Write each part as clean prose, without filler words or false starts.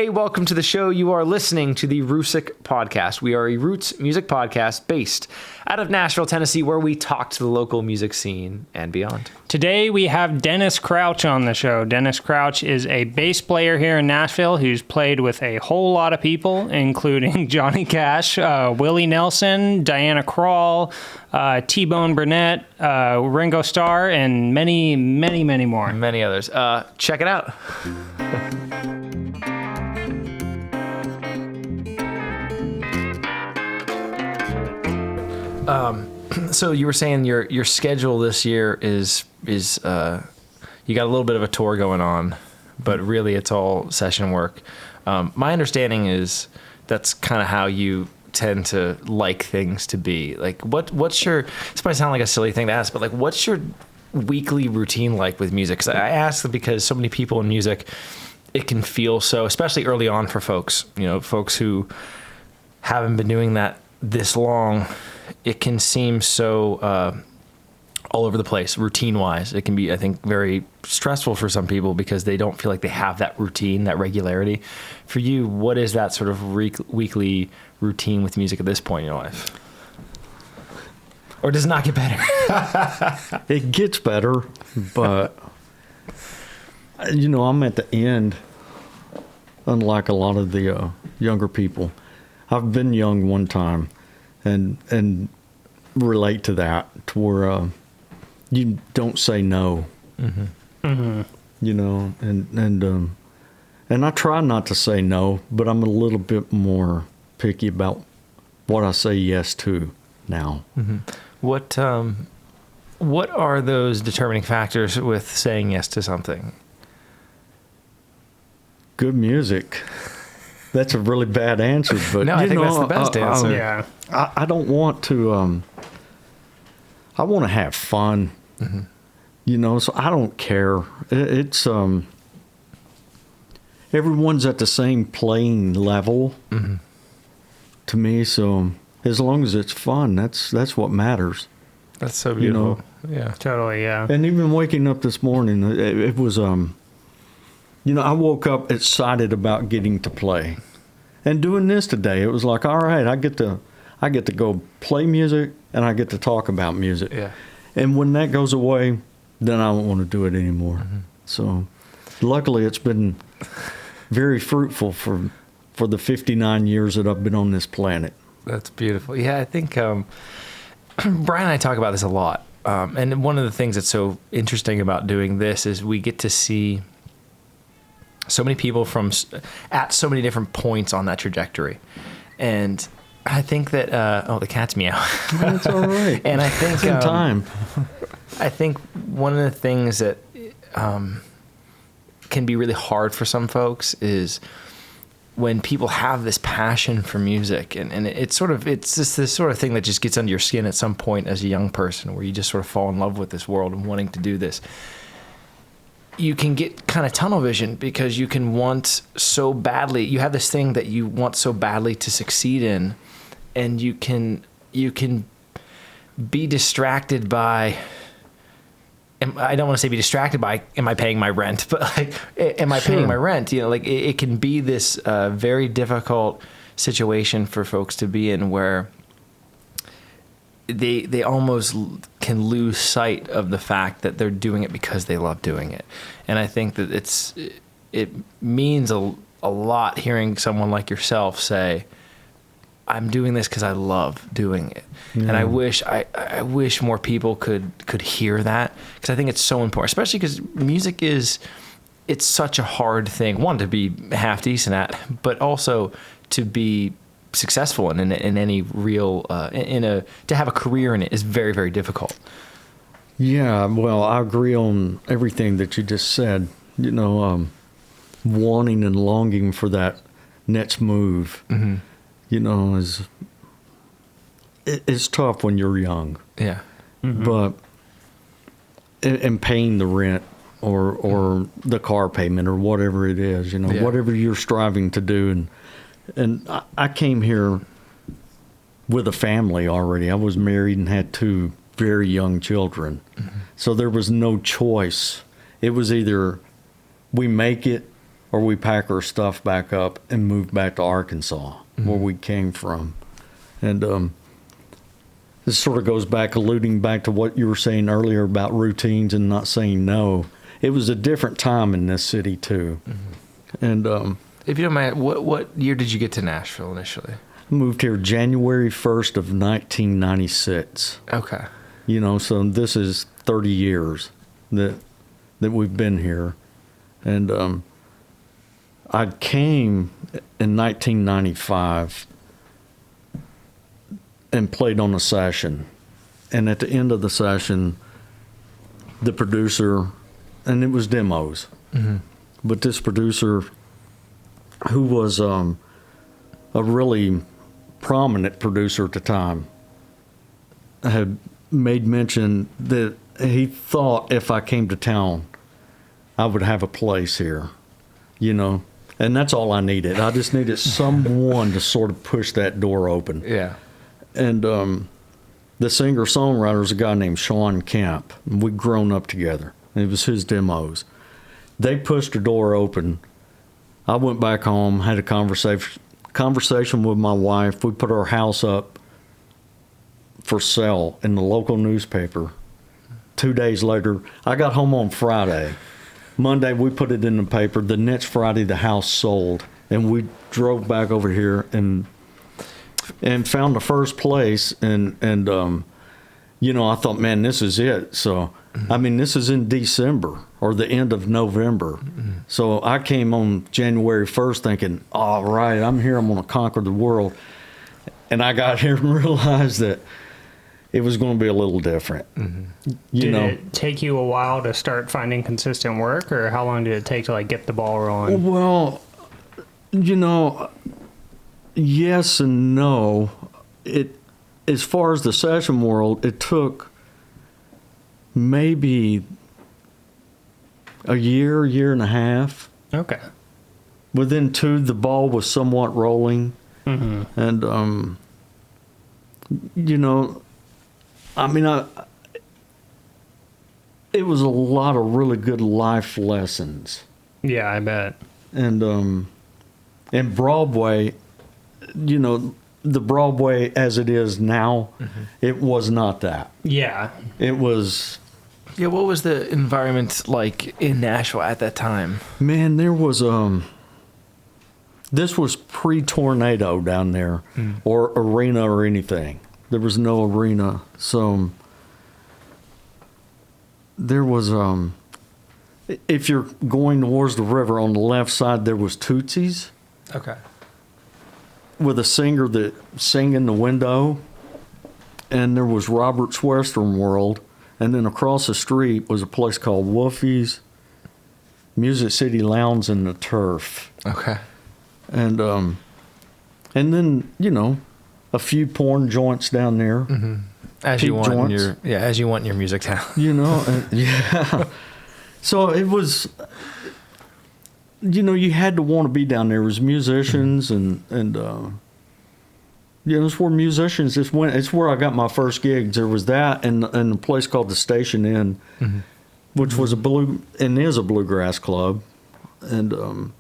Hey, welcome to the show. You are listening to the Roosic podcast. We are a roots music podcast based out of Nashville, Tennessee, where we talk to the local music scene and beyond. Today we have Dennis Crouch on the show. Dennis Crouch is a bass player here in Nashville who's played with a whole lot of people, including Johnny Cash, Willie Nelson, Diana Krall, T Bone Burnett, Ringo Starr, and many, many, many more. Many others. Check it out. So you were saying your schedule this year is you got a little bit of a tour going on, but really it's all session work. My understanding is that's kind of how you tend to like things to be. Like what's your, this might sound like a silly thing to ask, but like what's your weekly routine like with music? Because I ask because so many people in music, it can feel so, especially early on for folks, folks who haven't been doing that this long, it can seem so all over the place, routine-wise. It can be, I think, very stressful for some people because they don't feel like they have that routine, that regularity. For you, what is that sort of weekly routine with music at this point in your life? Or does it not get better? It gets better, but, I'm at the end, unlike a lot of the younger people. I've been young one time. And relate to that, to where you don't say no. Mm-hmm. Mm-hmm. And I try not to say no, but I'm a little bit more picky about what I say yes to now. Mm-hmm. What are those determining factors with saying yes to something? Good music. That's a really bad answer, but no, I think that's the best answer. Yeah. I don't want to. I want to have fun, so I don't care. It's everyone's at the same playing level to me. So as long as it's fun, that's what matters. That's so beautiful. Yeah, totally. Yeah. And even waking up this morning, it was I woke up excited about getting to play, and doing this today. It was like, all right, I get to go play music, and I get to talk about music. Yeah. And when that goes away, then I don't want to do it anymore. Mm-hmm. So, luckily, it's been very fruitful for the 59 years that I've been on this planet. That's beautiful. Yeah, I think Brian and I talk about this a lot. And one of the things that's so interesting about doing this is we get to see so many people at so many different points on that trajectory. And I think that, the cat's meow. That's all right. And I think, in time. I think one of the things that can be really hard for some folks is when people have this passion for music, and it's just this sort of thing that just gets under your skin at some point as a young person, where you just sort of fall in love with this world and wanting to do this. You can get kind of tunnel vision because you can want so badly. You have this thing that you want so badly to succeed in, and you can be distracted by. I don't want to say be distracted by, am I paying my rent? But like, am I paying my rent? It can be this very difficult situation for folks to be in, where they almost can lose sight of the fact that they're doing it because they love doing it. And I think that it means a lot hearing someone like yourself say, I'm doing this because I love doing it. Yeah. And I wish more people could hear that, because I think it's so important, especially because music it's such a hard thing, one, to be half decent at, but also to be successful in any real to have a career in it is very, very difficult. Yeah, well, I agree on everything that you just said. Wanting and longing for that next move, it's tough when you're young. Yeah, but and paying the rent or the car payment or whatever it is, whatever you're striving to do. And I came here with a family already. I was married and had 2 very young children. Mm-hmm. So there was no choice. It was either we make it or we pack our stuff back up and move back to Arkansas, where we came from. And this sort of goes back, alluding back to what you were saying earlier about routines and not saying no. It was a different time in this city too. And if you don't mind, what year did you get to Nashville initially? I moved here January 1st of 1996. Okay. You know, so this is 30 years that we've been here. And I came in 1995 and played on a session. And at the end of the session, the producer, and it was demos, but this producer, who was a really prominent producer at the time, had made mention that he thought if I came to town, I would have a place here, you know. And that's all I needed. I just needed someone to sort of push that door open. Yeah. And the singer-songwriter is a guy named Sean Kemp. We'd grown up together. It was his demos. They pushed the door open. I went back home, had a conversation with my wife. We put our house up for sale in the local newspaper. 2 days later, I got home on Friday. Monday, we put it in the paper. The next Friday, the house sold. And we drove back over here and found the first place. And you know, I thought, man, this is it. So, I mean, this is in December or the end of November. So I came on January 1st thinking, all right, I'm here. I'm going to conquer the world. And I got here and realized that it was going to be a little different. Did it take you a while to start finding consistent work, or how long did it take to like get the ball rolling? Well, you know, yes and no. As far as the session world, it took maybe a year and a half. Okay. Within 2, the ball was somewhat rolling. And, you know, I mean, it was a lot of really good life lessons. Yeah, I bet. And Broadway, you know, the Broadway as it is now, it was not that. Yeah. It was... Yeah, what was the environment like in Nashville at that time? Man, there was... This was pre-tornado down there, or arena or anything. There was no arena. So there was... if you're going towards the river, on the left side, there was Tootsie's. Okay. With a singer that sang in the window, and there was Robert's Western World, and then across the street was a place called Wolfie's, Music City Lounge and the Turf. Okay. And then, you know, a few porn joints down there. As you want in your music town. You know, yeah. So it was, you know, you had to want to be down there as musicians, and you know, it's where musicians just went. It's where I got my first gigs. There was that, and a place called the Station Inn, which was is a bluegrass club, and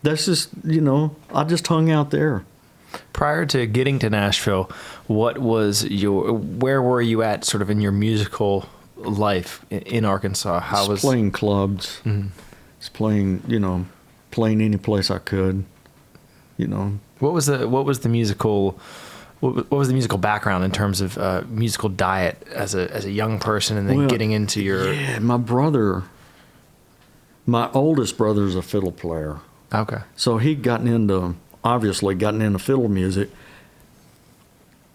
that's just, you know, I just hung out there. Prior to getting to Nashville, where were you at sort of in your musical life in Arkansas? Playing clubs. Just playing, you know, playing any place I could, you know. What was the musical background in terms of musical diet as a young person, and then getting into your... Yeah, my oldest brother's a fiddle player. Okay. So he'd gotten into fiddle music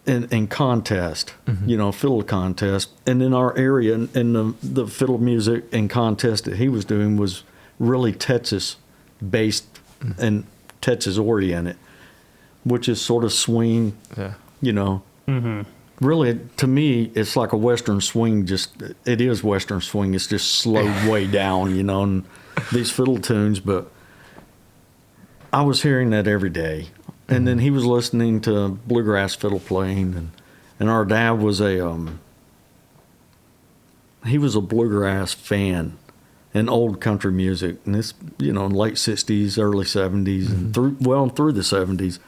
in contest, you know, fiddle contest. And in our area, and the fiddle music and contest that he was doing was really Texas-based and Texas-oriented, which is sort of swing, you know. Really, to me, it's like a Western swing. It is Western swing. It's just slowed way down, you know, and these fiddle tunes. But I was hearing that every day. And then he was listening to bluegrass fiddle playing, and our dad was he was a bluegrass fan. and old country music, and this, late 60s, early 70s, and through the 70s.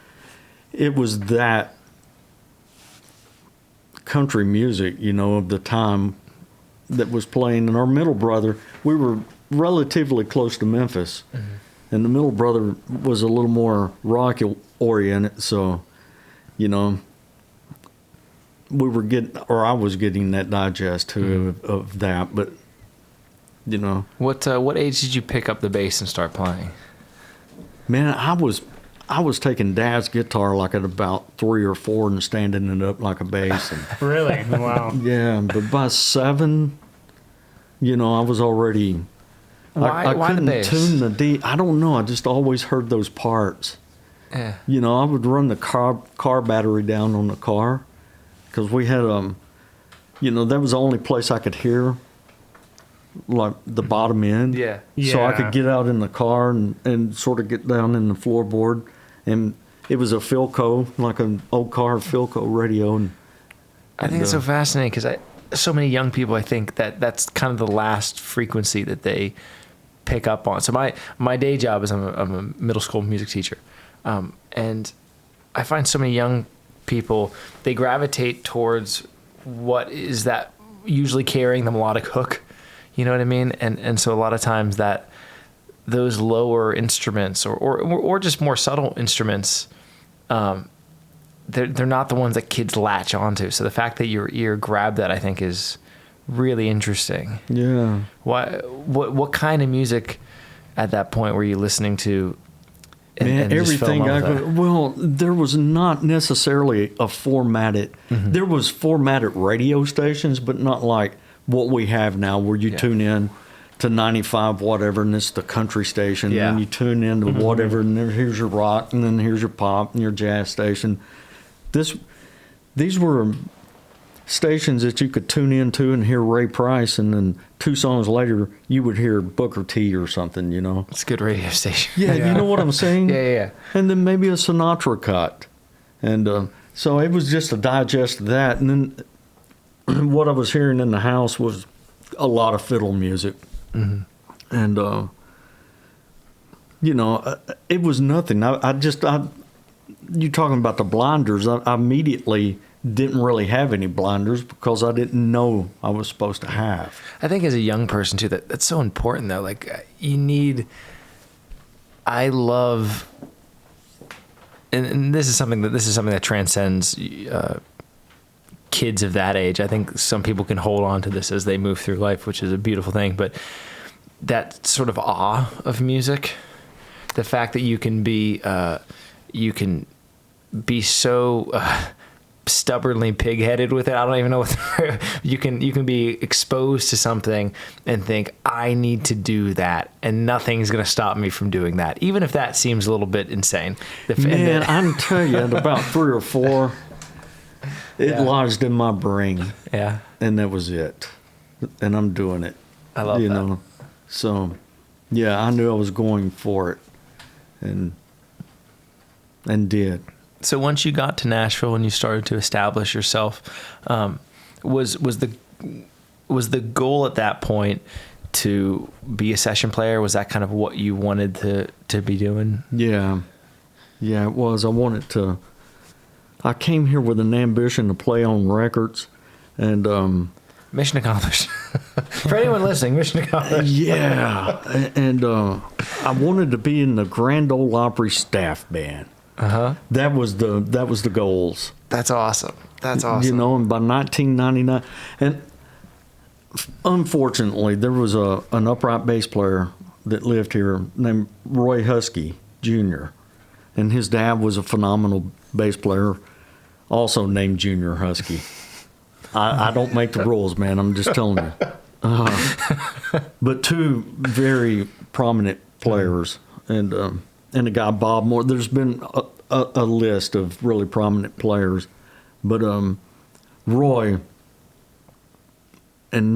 It was that country music, of the time that was playing. And our middle brother, we were relatively close to Memphis, and the middle brother was a little more rock oriented, so, I was getting that digest too of that, but What age did you pick up the bass and start playing? Man, I was taking Dad's guitar like at about 3 or 4 and standing it up like a bass. And, Really? Wow. yeah, but by 7, I was already. Why I couldn't the bass? tune the D. I don't know. I just always heard those parts. Yeah. I would run the car battery down on the car because we had that was the only place I could hear, like the bottom end. Yeah. So I Yeah. could get out in the car and sort of get down in the floorboard, and it was a Philco, like an old car Philco radio. And I think it's so fascinating because so many young people, I think that's kind of the last frequency that they pick up on. So my day job is I'm a middle school music teacher, and I find so many young people, they gravitate towards what is that usually carrying the melodic hook. You know what I mean? And so a lot of times that those lower instruments or just more subtle instruments, they're not the ones that kids latch onto. So the fact that your ear grabbed that, I think, is really interesting. yeah. What kind of music at that point were you listening to? Man, just fell in everything love with that? well, there was not necessarily a formatted. There was formatted radio stations, but not like what we have now, where you tune in to 95 whatever, and it's the country station. Yeah. And then you tune in to whatever, and then here's your rock, and then here's your pop and your jazz station. These were stations that you could tune into and hear Ray Price, and then 2 songs later you would hear Booker T or something, It's a good radio station. Yeah, you know what I'm saying? Yeah. And then maybe a Sinatra cut. And so it was just a digest of that. And then what I was hearing in the house was a lot of fiddle music. And, it was nothing. You talking about the blinders, I immediately didn't really have any blinders because I didn't know I was supposed to have. I think as a young person too, that's so important though. Like I love, and this is something that transcends kids of that age. I think some people can hold on to this as they move through life, which is a beautiful thing. But that sort of awe of music, the fact that you can be so stubbornly pig-headed with it. I don't even know what you can be exposed to something and think, I need to do that, and nothing's going to stop me from doing that, even if that seems a little bit insane. Man, I'm telling you, at about 3 or 4, it lodged in my brain. Yeah. And that was it. And I'm doing it. I love that. So, yeah, I knew I was going for it, and did. So once you got to Nashville and you started to establish yourself, was the goal at that point to be a session player? Was that kind of what you wanted to be doing? Yeah, it was. I came here with an ambition to play on records, and Mission accomplished. For anyone listening, mission accomplished. yeah, and I wanted to be in the Grand Ole Opry staff band. That was the goals. That's awesome. And by 1999, and unfortunately, there was an upright bass player that lived here named Roy Husky Jr., and his dad was a phenomenal bass player, also named Junior Husky. I don't make the rules, man. I'm just telling you. But 2 very prominent players, and a guy, Bob Moore. There's been a list of really prominent players, but Roy, in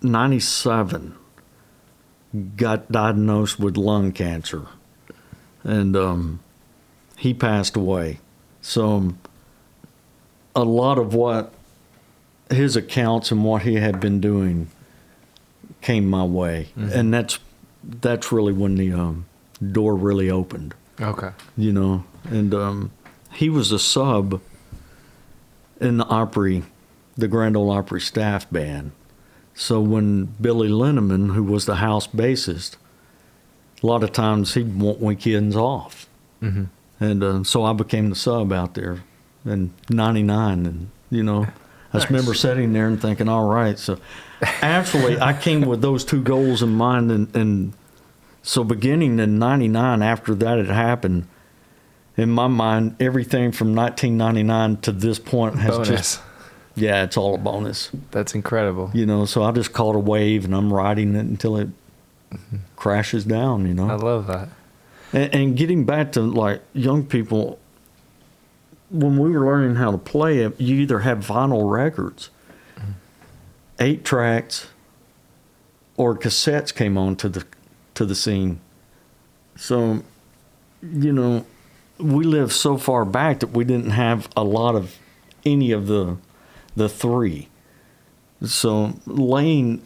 97, got diagnosed with lung cancer, and he passed away. So a lot of what his accounts and what he had been doing came my way, and that's really when the door really opened. Okay. You know, and he was a sub in the Opry, the Grand Ole Opry staff band. So when Billy Linneman, who was the house bassist, a lot of times he'd want weekends off. Mm-hmm. And so I became the sub out there in 99. And, you know, I just remember sitting there and thinking, all right. So actually, I came with those two goals in mind. And so beginning in 99, after that had happened, in my mind, everything from 1999 to this point has Bonus. Yeah, it's all a bonus. That's incredible. You know, so I just caught a wave and I'm riding it until it crashes down, you know. I love that. And getting back to like young people, when we were learning how to play it, you either have vinyl records, 8 tracks, or cassettes came on to the scene. So, you know, we lived so far back that we didn't have a lot of any of the three. So laying,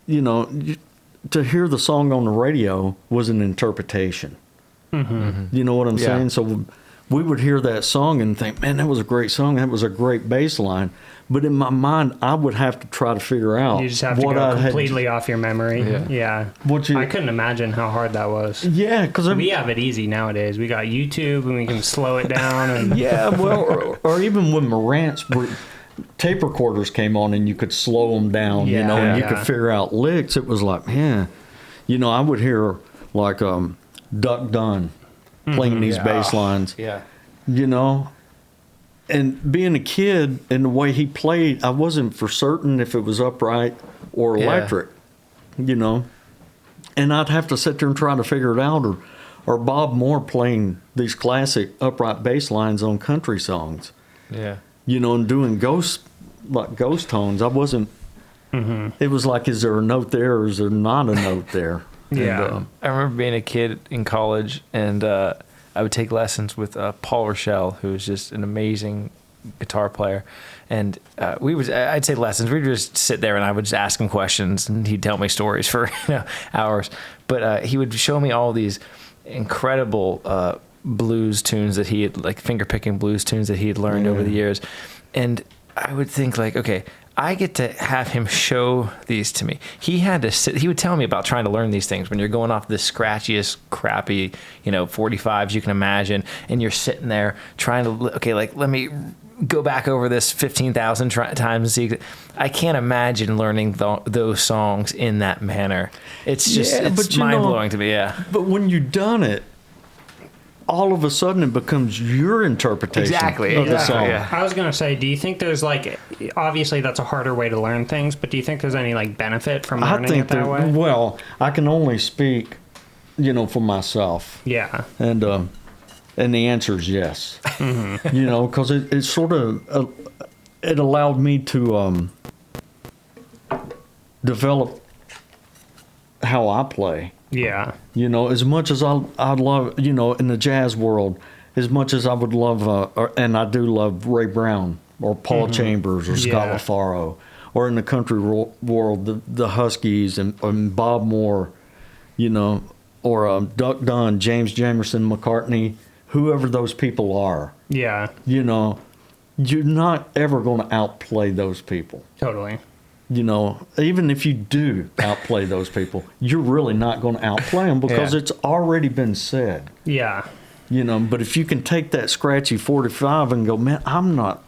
you know, to hear the song on the radio was an interpretation. Mm-hmm. You know what I'm Yeah. saying? So we would hear that song and think, man, that was a great song. That was a great bass line. But in my mind, I would have to try to figure out You just have to what go I had. completely off your memory. Yeah. I couldn't imagine how hard that was. Yeah, because We have it easy nowadays. We got YouTube and we can slow it down. And yeah, well, or even when Marantz tape recorders came on and you could slow them down, you know, and you could figure out licks. It was like, man, you know, I would hear like Duck Dunn playing these bass lines, Yeah. you know, and being a kid and the way he played, I wasn't for certain if it was upright or electric, you know, and I'd have to sit there and try to figure it out, or Bob Moore playing these classic upright bass lines on country songs. Yeah. You know, and doing ghost tones. I wasn't. It was like, is there a note there, or is there not a note there? Yeah. And, I remember being a kid in college, and I would take lessons with Paul Rochelle, who was just an amazing guitar player. And I'd say lessons. We'd just sit there, and I would just ask him questions, and he'd tell me stories for hours. But he would show me all these incredible blues tunes that he had, like finger picking blues tunes that he had learned over the years. And I would think like, okay, I get to have him show these to me. He had to sit, he would tell me about trying to learn these things when you're going off the scratchiest, crappy, 45s you can imagine. And you're sitting there trying to, okay, like, let me go back over this 15,000 times and see. I can't imagine learning those songs in that manner. It's just, it's mind blowing to me. Yeah. But when you've done it, all of a sudden it becomes your interpretation of the song. Yeah. I was going to say, do you think there's like, obviously that's a harder way to learn things, but do you think there's any like benefit from learning it that way? Well, I can only speak, for myself. Yeah. And the answer is yes. Mm-hmm. Because it sort of, it allowed me to develop how I play. Yeah. As much as I'd love, in the jazz world, as much as I would love, and I do love Ray Brown or Paul Chambers or Scott LaFaro, or in the country world, the Huskies and Bob Moore, or Duck Dunn, James Jamerson, McCartney, whoever those people are. Yeah. You're not ever going to outplay those people. Totally. Even if you do outplay those people, you're really not going to outplay them because it's already been said. Yeah. But if you can take that scratchy 45 and go, man, I'm not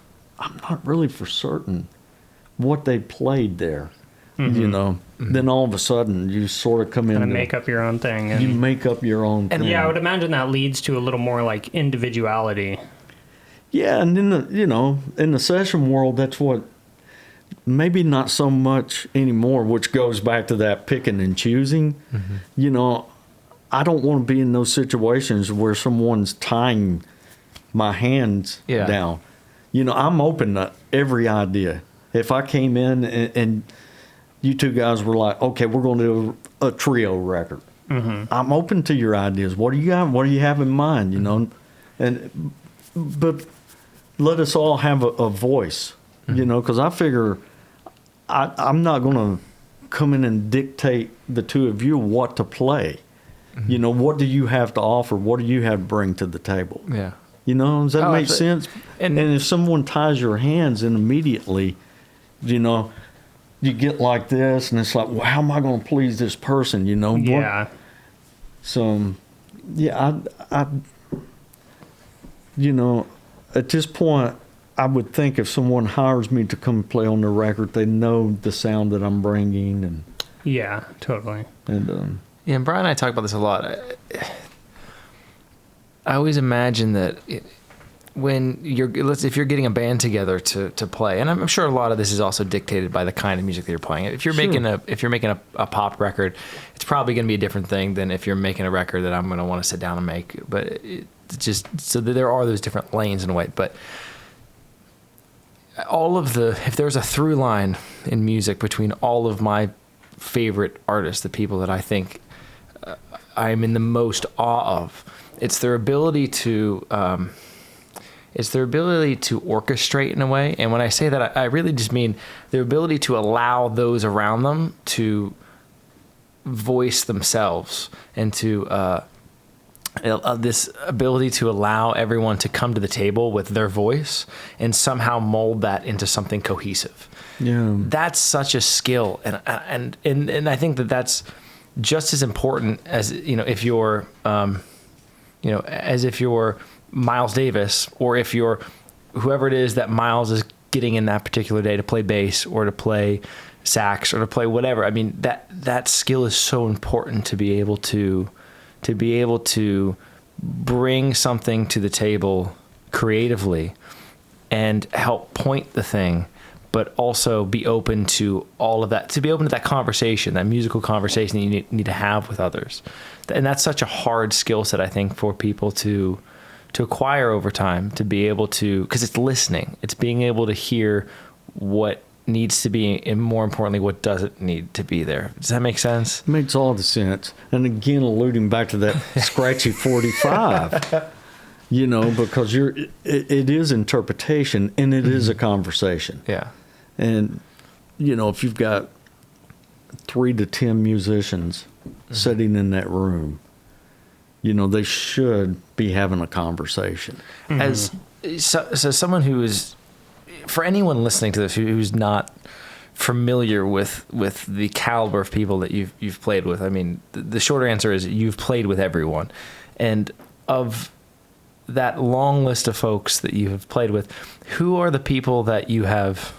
really for certain what they played there, then all of a sudden you sort of come in and make up your own thing. And, you make up your own thing. And yeah, I would imagine that leads to a little more like individuality. Yeah, and in the session world, that's what. Maybe not so much anymore, which goes back to that picking and choosing. Mm-hmm. I don't want to be in those situations where someone's tying my hands down. I'm open to every idea. If I came in and you two guys were like, okay, we're going to do a trio record. Mm-hmm. I'm open to your ideas. What do you got? What do you have in mind? But let us all have a voice. Because I figure I'm not going to come in and dictate the two of you what to play. You know, what do you have to offer? What do you have to bring to the table? Yeah. You know, does that make sense? And if someone ties your hands and immediately, you know, you get like this and it's like, well, how am I going to please this person? You know? Yeah. So, yeah, I you know, at this point, I would think if someone hires me to come play on the record, they know the sound that I'm bringing. And Yeah, totally. And yeah, and Brian and I talk about this a lot. I always imagine that when if you're getting a band together to play, and I'm sure a lot of this is also dictated by the kind of music that you're playing. If you're making a pop record, it's probably going to be a different thing than if you're making a record that I'm going to want to sit down and make. But it's just so that there are those different lanes in a way. But if there's a through line in music between all of my favorite artists, the people that I think I'm in the most awe of, it's their ability to orchestrate in a way. And when I say that, I really just mean their ability to allow those around them to voice themselves, and to this ability to allow everyone to come to the table with their voice and somehow mold that into something cohesive. yeah, That's such a skill, and I think that's just as important as, you know, if you're as if you're Miles Davis, or if you're whoever it is that Miles is getting in that particular day to play bass or to play sax or to play whatever. I mean, that skill is so important to be able to bring something to the table creatively and help point the thing, but also be open to all of that, to be open to that conversation, that musical conversation that you need to have with others. And that's such a hard skill set, I think, for people to acquire over time, to be able to, because it's listening, it's being able to hear what needs to be, and more importantly, what doesn't need to be there. Does that make sense? it makes all the sense. And again, alluding back to that scratchy 45, you know, because it is interpretation and it is a conversation. Yeah. And, you know, if you've got 3 to 10 musicians sitting in that room, you know, they should be having a conversation. As so someone who is, for anyone listening to this who's not familiar with the caliber of people that you've played with, I mean, the shorter answer is you've played with everyone. And of that long list of folks that you have played with, who are the people that you have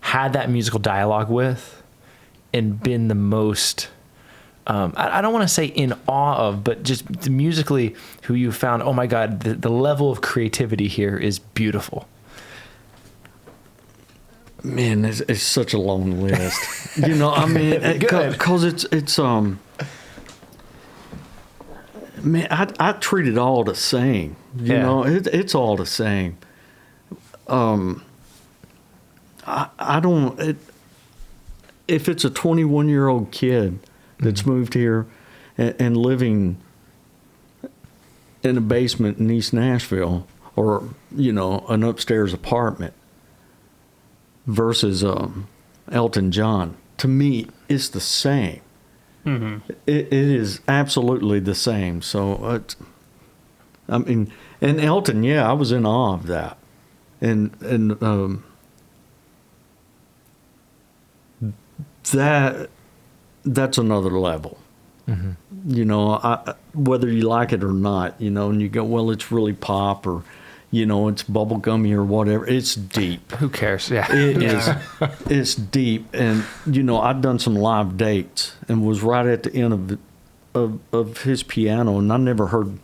had that musical dialogue with and been the most, I don't want to say in awe of, but just musically, who you found, oh my God, the level of creativity here is beautiful? Man, it's such a long list. You know, I mean, because it's man, I treat it all the same. You know, it's all the same. I don't. If it's a 21-year-old kid that's moved here and living in a basement in East Nashville, or, you know, an upstairs apartment, versus Elton John, to me, it's the same. Mm-hmm. It is absolutely the same. So, I mean, and Elton, yeah, I was in awe of that. And that's another level. Mm-hmm. You know, whether you like it or not, you know, and you go, well, it's really pop, or, you know, it's bubblegummy or whatever. It's deep. Who cares? Yeah. It is. It's deep. And, you know, I'd done some live dates and was right at the end of his piano, and I never heard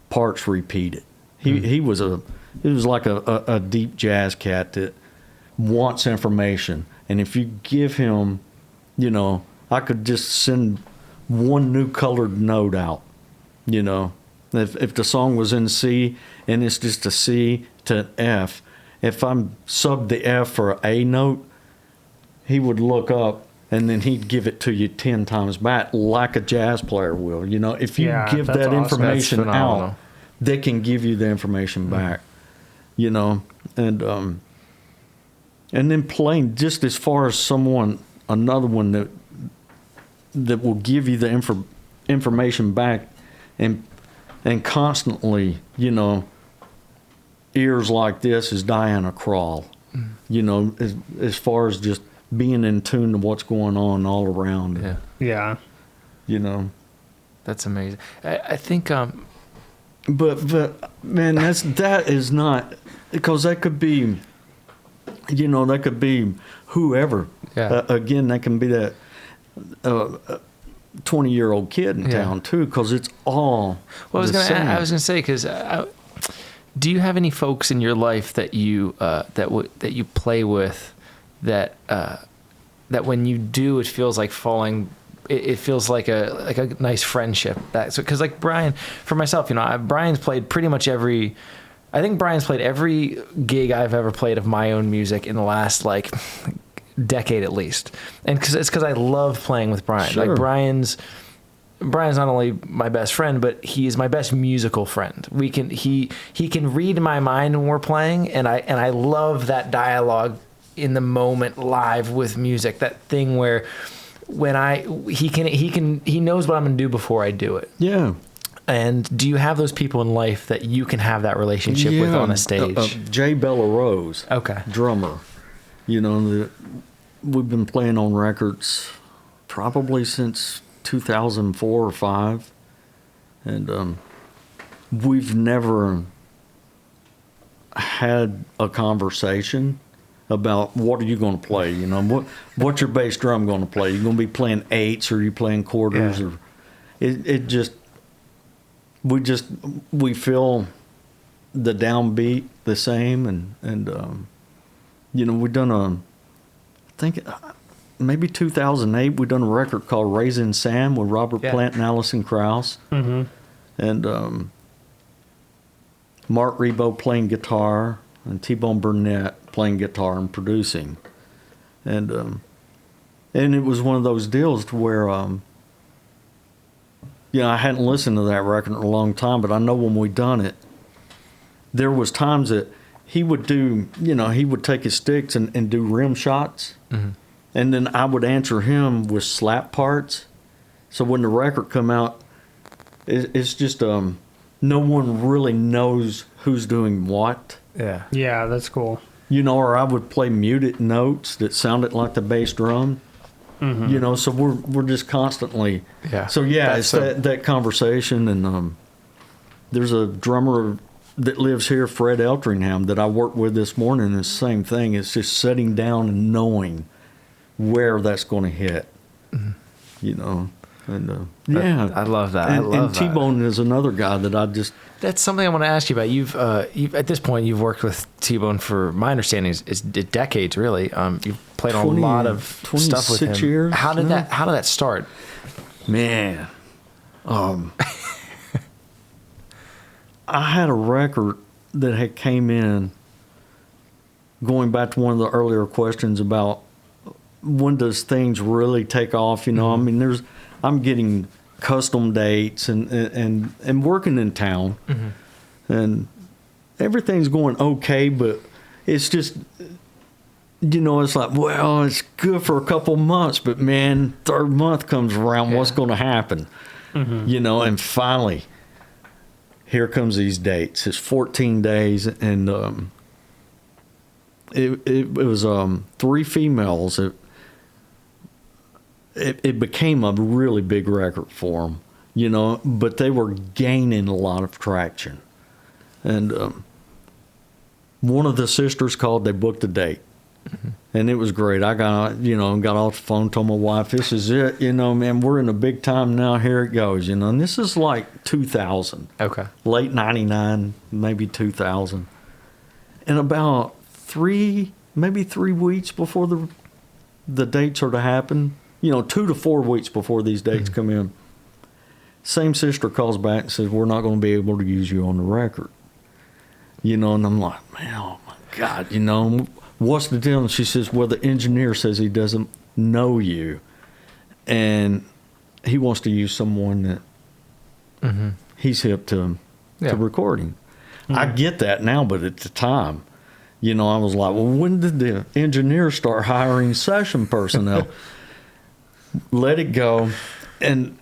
parts repeated. He was like a deep jazz cat that wants information. And if you give him, you know, I could just send one new colored note out, you know. If the song was in C and it's just a C to an F, if I'm subbed the F for an A note, he would look up and then he'd give it to you 10 times back, like a jazz player will. You know, if you give that awesome. information out, they can give you the information back. You know, and then playing just as far as another one that that will give you the information back, and constantly, you know, ears like this is Diana Krall. You know, as far as just being in tune to what's going on all around. Yeah. Yeah. You know. That's amazing. I think But man, that is not, because that could be, you know, that could be whoever. Yeah. Again, that can be that 20-year-old kid in town too, because it's all. Well, I was the gonna say, because do you have any folks in your life that you that you play with that when you do, it feels like falling. It feels like a nice friendship. Because like Brian, for myself, you know, Brian's played pretty much every. I think Brian's played every gig I've ever played of my own music in the last like decade at least, and because I love playing with Brian. Sure. Like Brian's not only my best friend, but he's my best musical friend. He can read my mind when we're playing, and I love that dialogue in the moment live with music. That thing where he knows what I'm gonna do before I do it. Yeah. And do you have those people in life that you can have that relationship with on a stage? Jay Bella Rose. Okay. Drummer. You know, we've been playing on records probably since 2004 or 5, and we've never had a conversation about what are you going to play. You know, what's your bass drum going to play? You going to be playing eights, or are you playing quarters? Yeah. Or we feel the downbeat the same, and you know, we've done I think maybe 2008, we done a record called Raisin Sam with Robert Plant and Alison Krauss. Mm-hmm. And Mark Rebo playing guitar, and T Bone Burnett playing guitar and producing. And it was one of those deals to where, you know, I hadn't listened to that record in a long time, but I know when we done it, there was times that he would do, you know, he would take his sticks and do rim shots. Mm-hmm. And then I would answer him with slap parts. So when the record come out, it's just no one really knows who's doing what. Yeah. Yeah, that's cool. You know, or I would play muted notes that sounded like the bass drum. Mm-hmm. You know, so we're just constantly. Yeah. So yeah, it's that conversation, and there's a drummer that lives here, Fred Eltringham, that I worked with this morning. And it's the same thing. It's just sitting down and knowing where that's going to hit. Mm-hmm. You know, and yeah, I love that. And T-Bone is another guy that I just. That's something I want to ask you about. You've at this point you've worked with T-Bone for, my understanding is decades really. You've played on a lot of stuff with him. 26 years. How did that start? Man, I had a record that had came in, going back to one of the earlier questions about when does things really take off, you know. Mm-hmm. I mean, I'm getting custom dates and working in town, mm-hmm. and everything's going okay, but it's just, you know, it's like, well, it's good for a couple months, but man, third month comes around, what's going to happen? Mm-hmm. You know, and finally, here comes these dates. It's 14 days, and it was 3 females. It became a really big record for them, you know, but they were gaining a lot of traction. And one of the sisters called, they booked a date. Mm-hmm. And it was great. I got off the phone, told my wife, this is it, you know, man, we're in a big time now, here it goes, you know. And this is like 2000. Okay. Late 99, maybe 2000. And about 3 weeks before the dates are to happen, you know, 2 to 4 weeks before these dates mm-hmm. come in, same sister calls back and says, we're not going to be able to use you on the record. You know, and I'm like, man, oh my God, you know, what's the deal? And she says, well, the engineer says he doesn't know you, and he wants to use someone that mm-hmm. he's hip to recording. Mm-hmm. I get that now, but at the time, you know, I was like, well, when did the engineer start hiring session personnel? let it go, and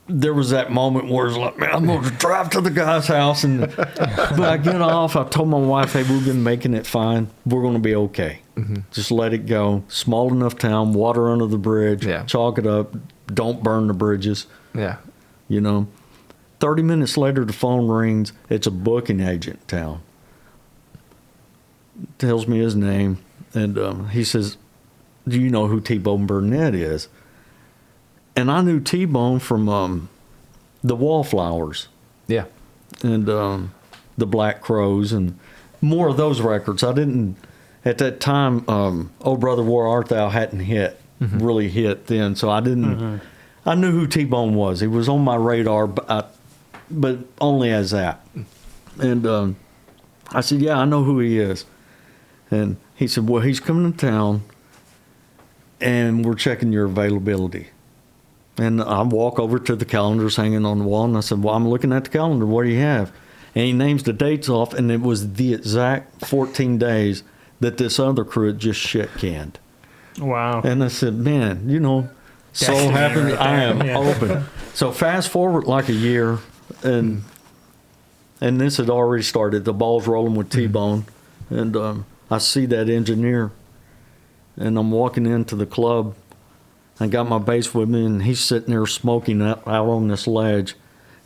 there was that moment where it's like, man, I'm going to drive to the guy's house, and but I get off. I told my wife, hey, we've been making it fine. We're going to be okay. Just let it go. Small enough town, water under the bridge. Yeah. Chalk it up. Don't burn the bridges. Yeah. 30 minutes later, the phone rings. It's a booking agent town. Tells me his name, and he says, do you know who T Bone Burnett is? And I knew T Bone from the Wallflowers. Yeah. And the Black Crows and more of those records. I didn't, at that time, Oh Brother Where Art Thou hadn't really hit then. So I didn't, I knew who T Bone was. He was on my radar, but only as that. And I said, yeah, I know who he is. And he said, well, he's coming to town and we're checking your availability. And I walk over to the calendars hanging on the wall, and I said, well, I'm looking at the calendar. What do you have? And he names the dates off, and it was the exact 14 days that this other crew had just shit canned. Wow. And I said, man, so Destiny happens right I there. am Yeah. open. So fast forward like a year, and this had already started. The ball's rolling with T-Bone, and I see that engineer, and I'm walking into the club. I got my bass with me, and he's sitting there smoking out on this ledge.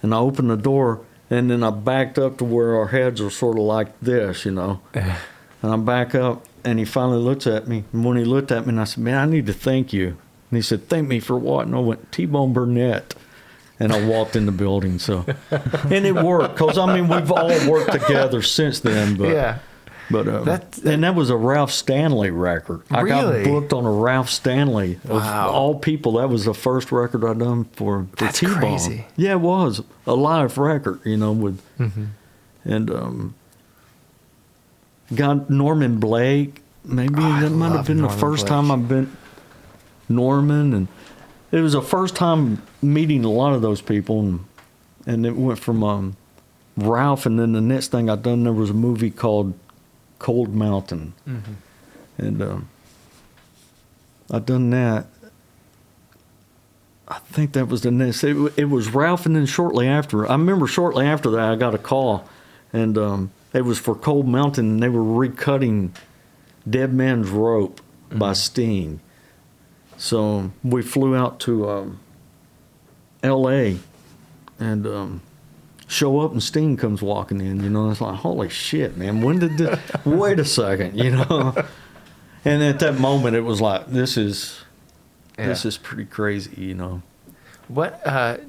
And I opened the door, and then I backed up to where our heads are sort of like this, And I back up, and he finally looks at me. And when he looked at me, and I said, man, I need to thank you. And he said, thank me for what? And I went, T Bone Burnett. And I walked in the building. So, and it worked, because, we've all worked together since then. But, Yeah. But and that was a Ralph Stanley record. I Really? got booked on a Ralph Stanley. Of Wow. all people, that was the first record I done for That's T-Bone. crazy. Yeah, it was a live record, with and got Norman Blake. Maybe that might have love been the Norman first Blake. time I've been Norman, and it was the first time meeting a lot of those people, and it went from Ralph, and then the next thing I done, there was a movie called Cold Mountain, and I done that. I think that was the next. It was Ralph, and then shortly after, I remember shortly after that, I got a call, and it was for Cold Mountain, and they were recutting Dead Man's Rope by Sting. So we flew out to L.A. and show up, and Sting comes walking in. It's like, holy shit, man! When did this? Wait a second, And at that moment, it was like, this is pretty crazy, What?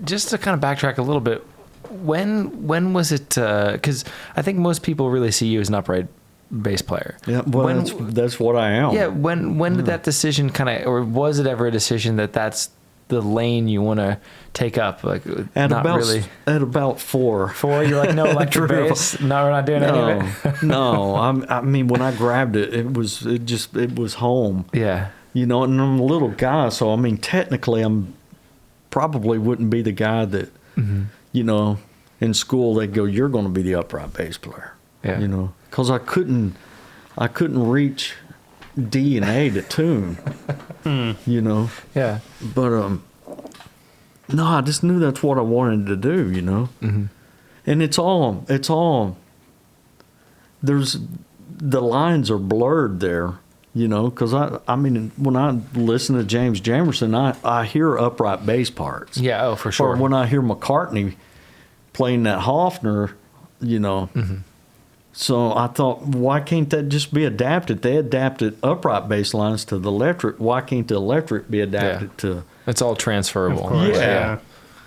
Just to kind of backtrack a little bit, when was it? Because I think most people really see you as an upright bass player. Yeah, well, that's what I am. Yeah. When did that decision kind of, or was it ever a decision that that's the lane you want to take up? Like, At not about really. at about 4. 4, you're like, no electric bass. No, we're not doing any of it. No. When I grabbed it, it was home. Yeah. And I'm a little guy, so technically I'm probably wouldn't be the guy that, in school they'd go, you're going to be the upright bass player. Yeah. Because I couldn't reach D and A to tune. Yeah. But no, I just knew that's what I wanted to do. And it's all. There's the lines are blurred there. Because when I listen to James Jamerson, I hear upright bass parts. Yeah. Oh, for sure. Or when I hear McCartney playing that Hofner, So I thought, why can't that just be adapted? They adapted upright bass lines to the electric. Why can't the electric be adapted to? It's all transferable. Of course, Yeah.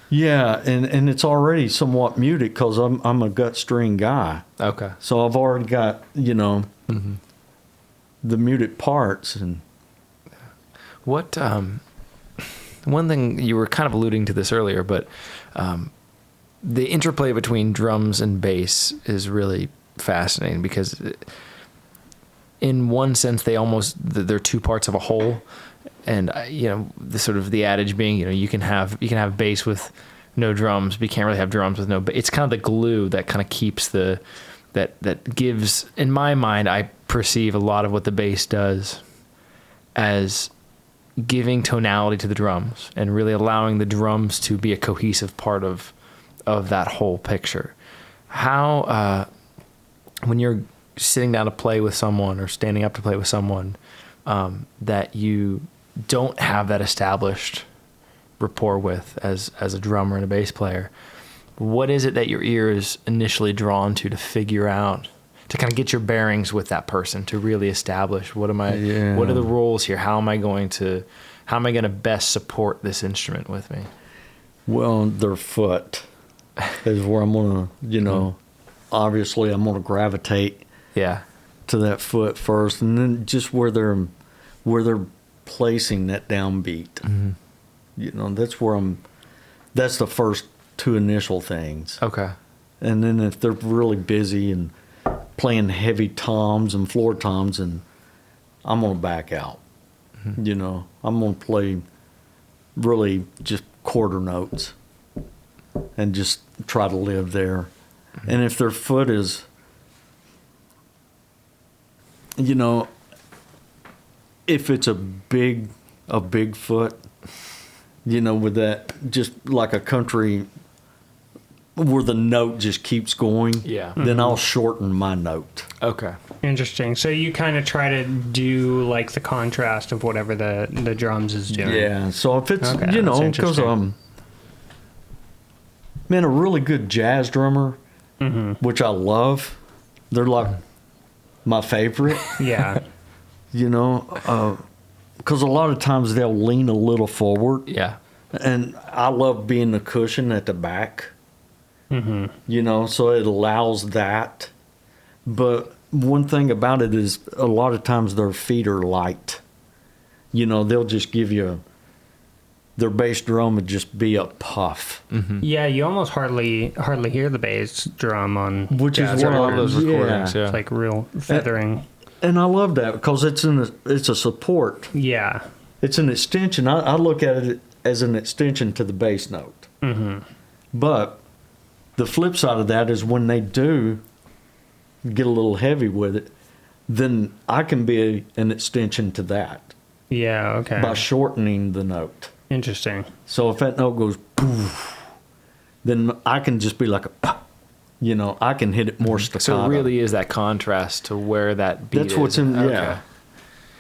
Yeah, and it's already somewhat muted because I'm a gut string guy. Okay. So I've already got the muted parts. And What? One thing you were kind of alluding to this earlier, but the interplay between drums and bass is really fascinating because, in one sense, they're two parts of a whole. And the sort of the adage being, you can have bass with no drums, but you can't really have drums with no bass. It's kind of the glue that kind of keeps that gives, in my mind, I perceive a lot of what the bass does as giving tonality to the drums and really allowing the drums to be a cohesive part of that whole picture. How, when you're sitting down to play with someone or standing up to play with someone, that you don't have that established rapport with as a drummer and a bass player, what is it that your ear is initially drawn to figure out, to kind of get your bearings with that person, to really establish what are the roles here? How am I going to best support this instrument with me? Well, their foot is where I'm going to, obviously I'm going to gravitate to that foot first, and then just where they're placing that downbeat. That's the first two initial things. Okay. And then if they're really busy and playing heavy toms and floor toms, and I'm going to back out. I'm going to play really just quarter notes and just try to live there. And if their foot is, if it's a big foot, with that, just like a country where the note just keeps going, then I'll shorten my note. Okay. Interesting. So you kind of try to do like the contrast of whatever the drums is doing. Yeah. So if it's, because, man, a really good jazz drummer, which I love, they're like my favorite. Yeah. Because a lot of times they'll lean a little forward. Yeah. And I love being the cushion at the back. So it allows that. But one thing about it is a lot of times their feet are light. They'll just give you their bass drum would just be a puff. Yeah, you almost hardly hear the bass drum on which jazz is one of those recordings. It's like real feathering. And I love that because it's a support. Yeah. It's an extension. I look at it as an extension to the bass note. But the flip side of that is when they do get a little heavy with it, then I can be an extension to that. Yeah, okay. By shortening the note. Interesting. So if that note goes poof, then I can just be like I can hit it more staccato. So it really is that contrast to where that beat is. That's what's in, Okay.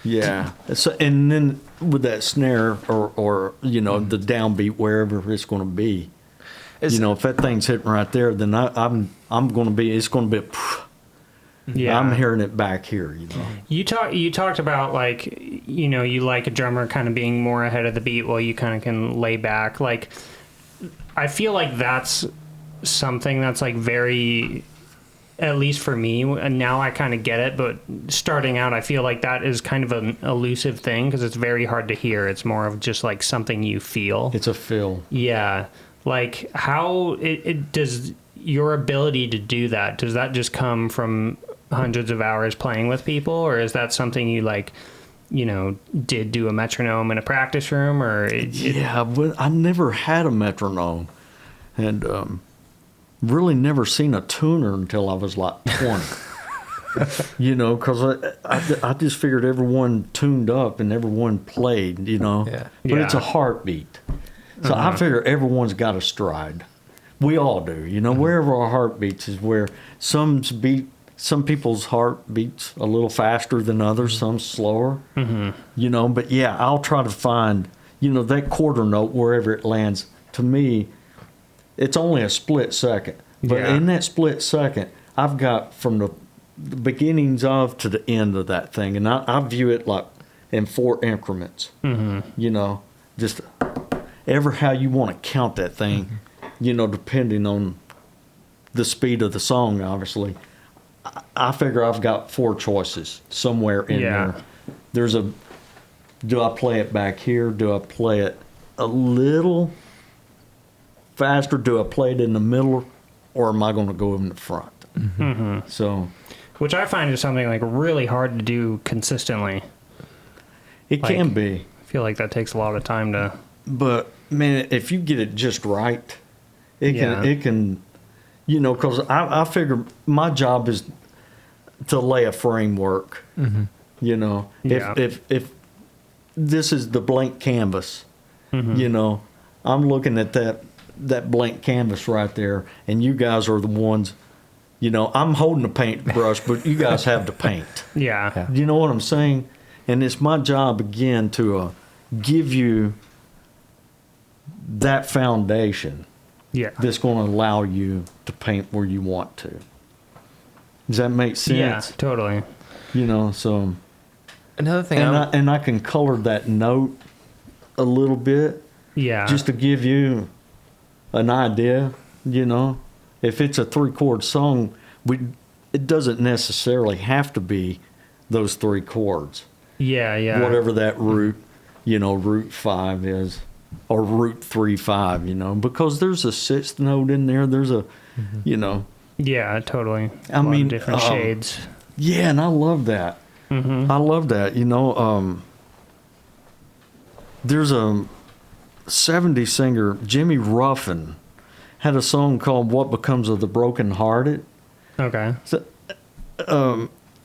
Yeah. So, and then with that snare or the downbeat, wherever it's going to be, if that thing's hitting right there, then I'm going to be, it's going to be, yeah. I'm hearing it back here, You talked about like, you like a drummer kind of being more ahead of the beat while you kind of can lay back. Like, I feel like that's something that's like very, at least for me, and now I kind of get it, but starting out, I feel like that is kind of an elusive thing because it's very hard to hear. It's more of just like something you feel. It's a feel. Yeah. Like how it does your ability to do that, does that just come from hundreds of hours playing with people, or is that something you like, did do a metronome in a practice room, or but I never had a metronome, and really never seen a tuner until I was like 20. Because I just figured everyone tuned up and everyone played, Yeah. But it's a heartbeat. So I figure everyone's got a stride. We all do, wherever our heart beats is where some people's heart beats a little faster than others, some slower, but yeah, I'll try to find, that quarter note wherever it lands. To me, it's only a split second, but in that split second, I've got from the beginnings of to the end of that thing, and I view it like in 4 increments. Just ever how you want to count that thing, depending on the speed of the song. Obviously, I figure I've got 4 choices somewhere in there. There's do I play it back here? Do I play it a little faster? Do I play it in the middle, or am I going to go in the front? So, which I find is something like really hard to do consistently. It can be. I feel like that takes a lot of time to. But man, if you get it just right, it can, because I figure my job is to lay a framework. If this is the blank canvas. You know, I'm looking at that blank canvas right there, and you guys are the ones. You know, I'm holding the paintbrush, but you guys have the paint. Yeah. You know what I'm saying? And it's my job again to give you that foundation. Yeah. That's going to allow you to paint where you want to. Does that make sense? Yeah, totally. You know, so Another thing, and I can color that note a little bit. Yeah. Just to give you an idea, you know. If it's a 3-chord song, it doesn't necessarily have to be those 3 chords. Yeah. Whatever that root, you know, root 5 is, or root 3/5, you know, because there's a 6th note in there. There's a, you know. Yeah, totally. I mean, different shades. Yeah, and I love that. I love that. You know, there's a 70s singer, Jimmy Ruffin, had a song called "What Becomes of the Broken Hearted." Okay. So,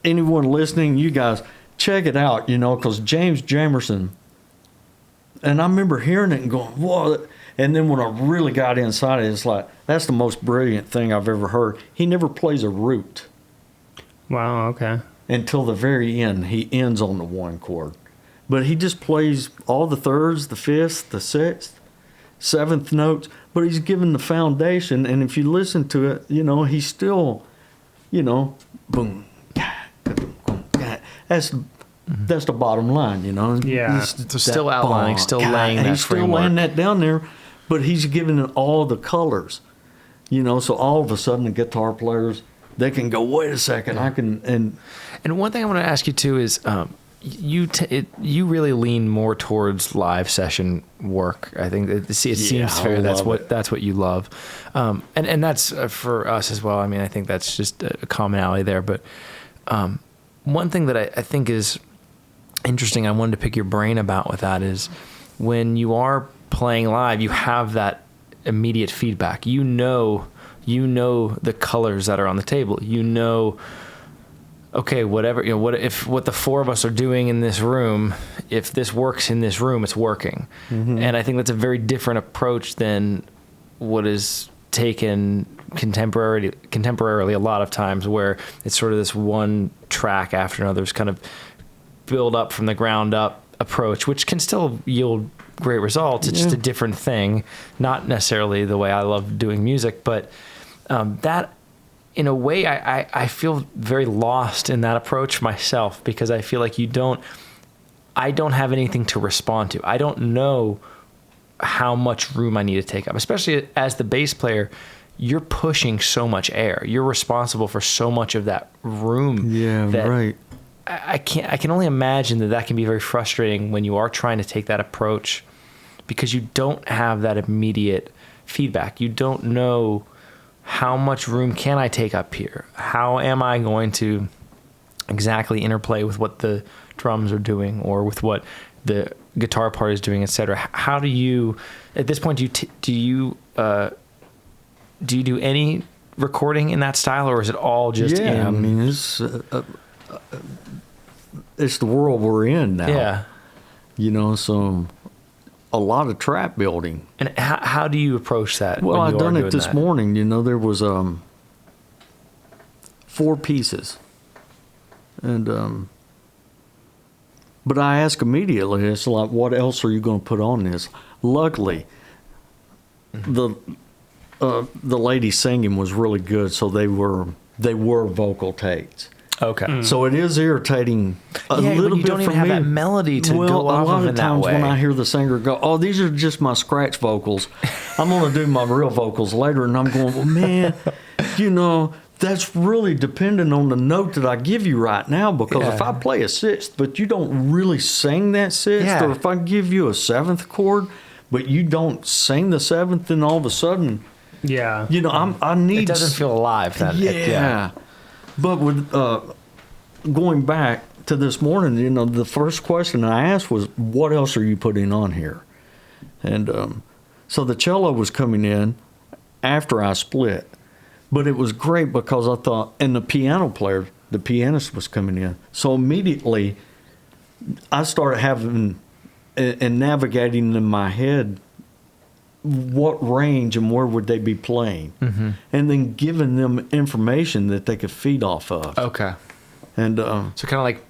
anyone listening, you guys check it out. You know, because James Jamerson, and I remember hearing it and going, "Whoa!" And then when I really got inside it, it's like that's the most brilliant thing I've ever heard. He never plays a root. Wow. Okay. Until the very end, he ends on the 1 chord, but he just plays all the 3rds, the 5th, the 6th, 7th notes. But he's given the foundation, and if you listen to it, you know he's still, you know, boom, that's the bottom line, you know. Yeah. So still outlining, still laying that he's still laying that down there, but he's giving it all the colors, you know. So all of a sudden, the guitar players, they can go, wait a second, I can. And one thing I want to ask you too is, you really lean more towards live session work. I think it seems fair. That's what you love, and that's for us as well. I mean, I think that's just a commonality there. But one thing that I think is interesting, I wanted to pick your brain about with that is when you are playing live, you have that immediate feedback. You know the colors that are on the table. You know, okay, whatever, you know, what the 4 of us are doing in this room, if this works in this room, it's working. And I think that's a very different approach than what is taken contemporarily a lot of times, where it's sort of this one track after another. It's kind of build up from the ground up approach, which can still yield great results. It's just a different thing, not necessarily the way I love doing music, but that, in a way, I feel very lost in that approach myself, because I feel like I don't have anything to respond to. I don't know how much room I need to take up, especially as the bass player. You're pushing so much air. You're responsible for so much of that room. Yeah, right. I can only imagine that can be very frustrating when you are trying to take that approach, because you don't have that immediate feedback. You don't know how much room can I take up here? How am I going to exactly interplay with what the drums are doing, or with what the guitar part is doing, etc.? How do you, at this point, do you do any recording in that style, or is it all just I mean, it's the world we're in now. Yeah. You know, so a lot of trap building. And how do you approach that? Well, when I done it this morning. You know, there was 4 pieces, and but I asked immediately. It's like, what else are you going to put on this? Luckily, the lady singing was really good, so they were vocal takes. Okay. So it is irritating a little bit. You don't even have that melody to go off of in that way. A lot of times when I hear the singer go, "Oh, these are just my scratch vocals. I'm going to do my real vocals later," and I'm going, "Well, man, you know, that's really dependent on the note that I give you right now. Because if I play a 6th, but you don't really sing that 6th, or if I give you a 7th chord, but you don't sing the 7th, then all of a sudden, you know, I need. It doesn't feel alive. Then. But with going back to this morning, you know, the first question I asked was, what else are you putting on here? And so the cello was coming in after I split. But it was great because I thought, and the pianist was coming in. So immediately I started having and navigating in my head what range and where would they be playing, and then giving them information that they could feed off of. Okay. And So kind of like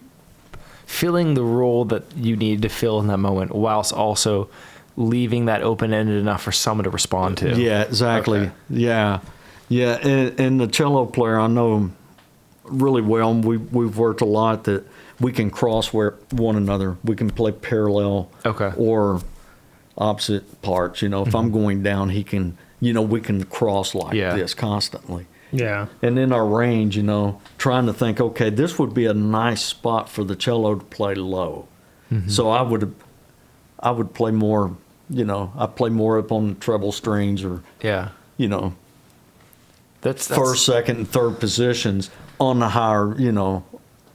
filling the role that you need to fill in that moment, whilst also leaving that open-ended enough for someone to respond to. yeah, exactly. Okay. Yeah. And the cello player I know really well. And we've worked a lot that we can cross one another. We can play parallel. Okay. Or opposite parts. If I'm going down, he can. We can cross like this constantly. Yeah. And in our range, trying to think, okay, this would be a nice spot for the cello to play low. So I would play more, I play more up on the treble strings or, that's first, second, and third positions on the higher,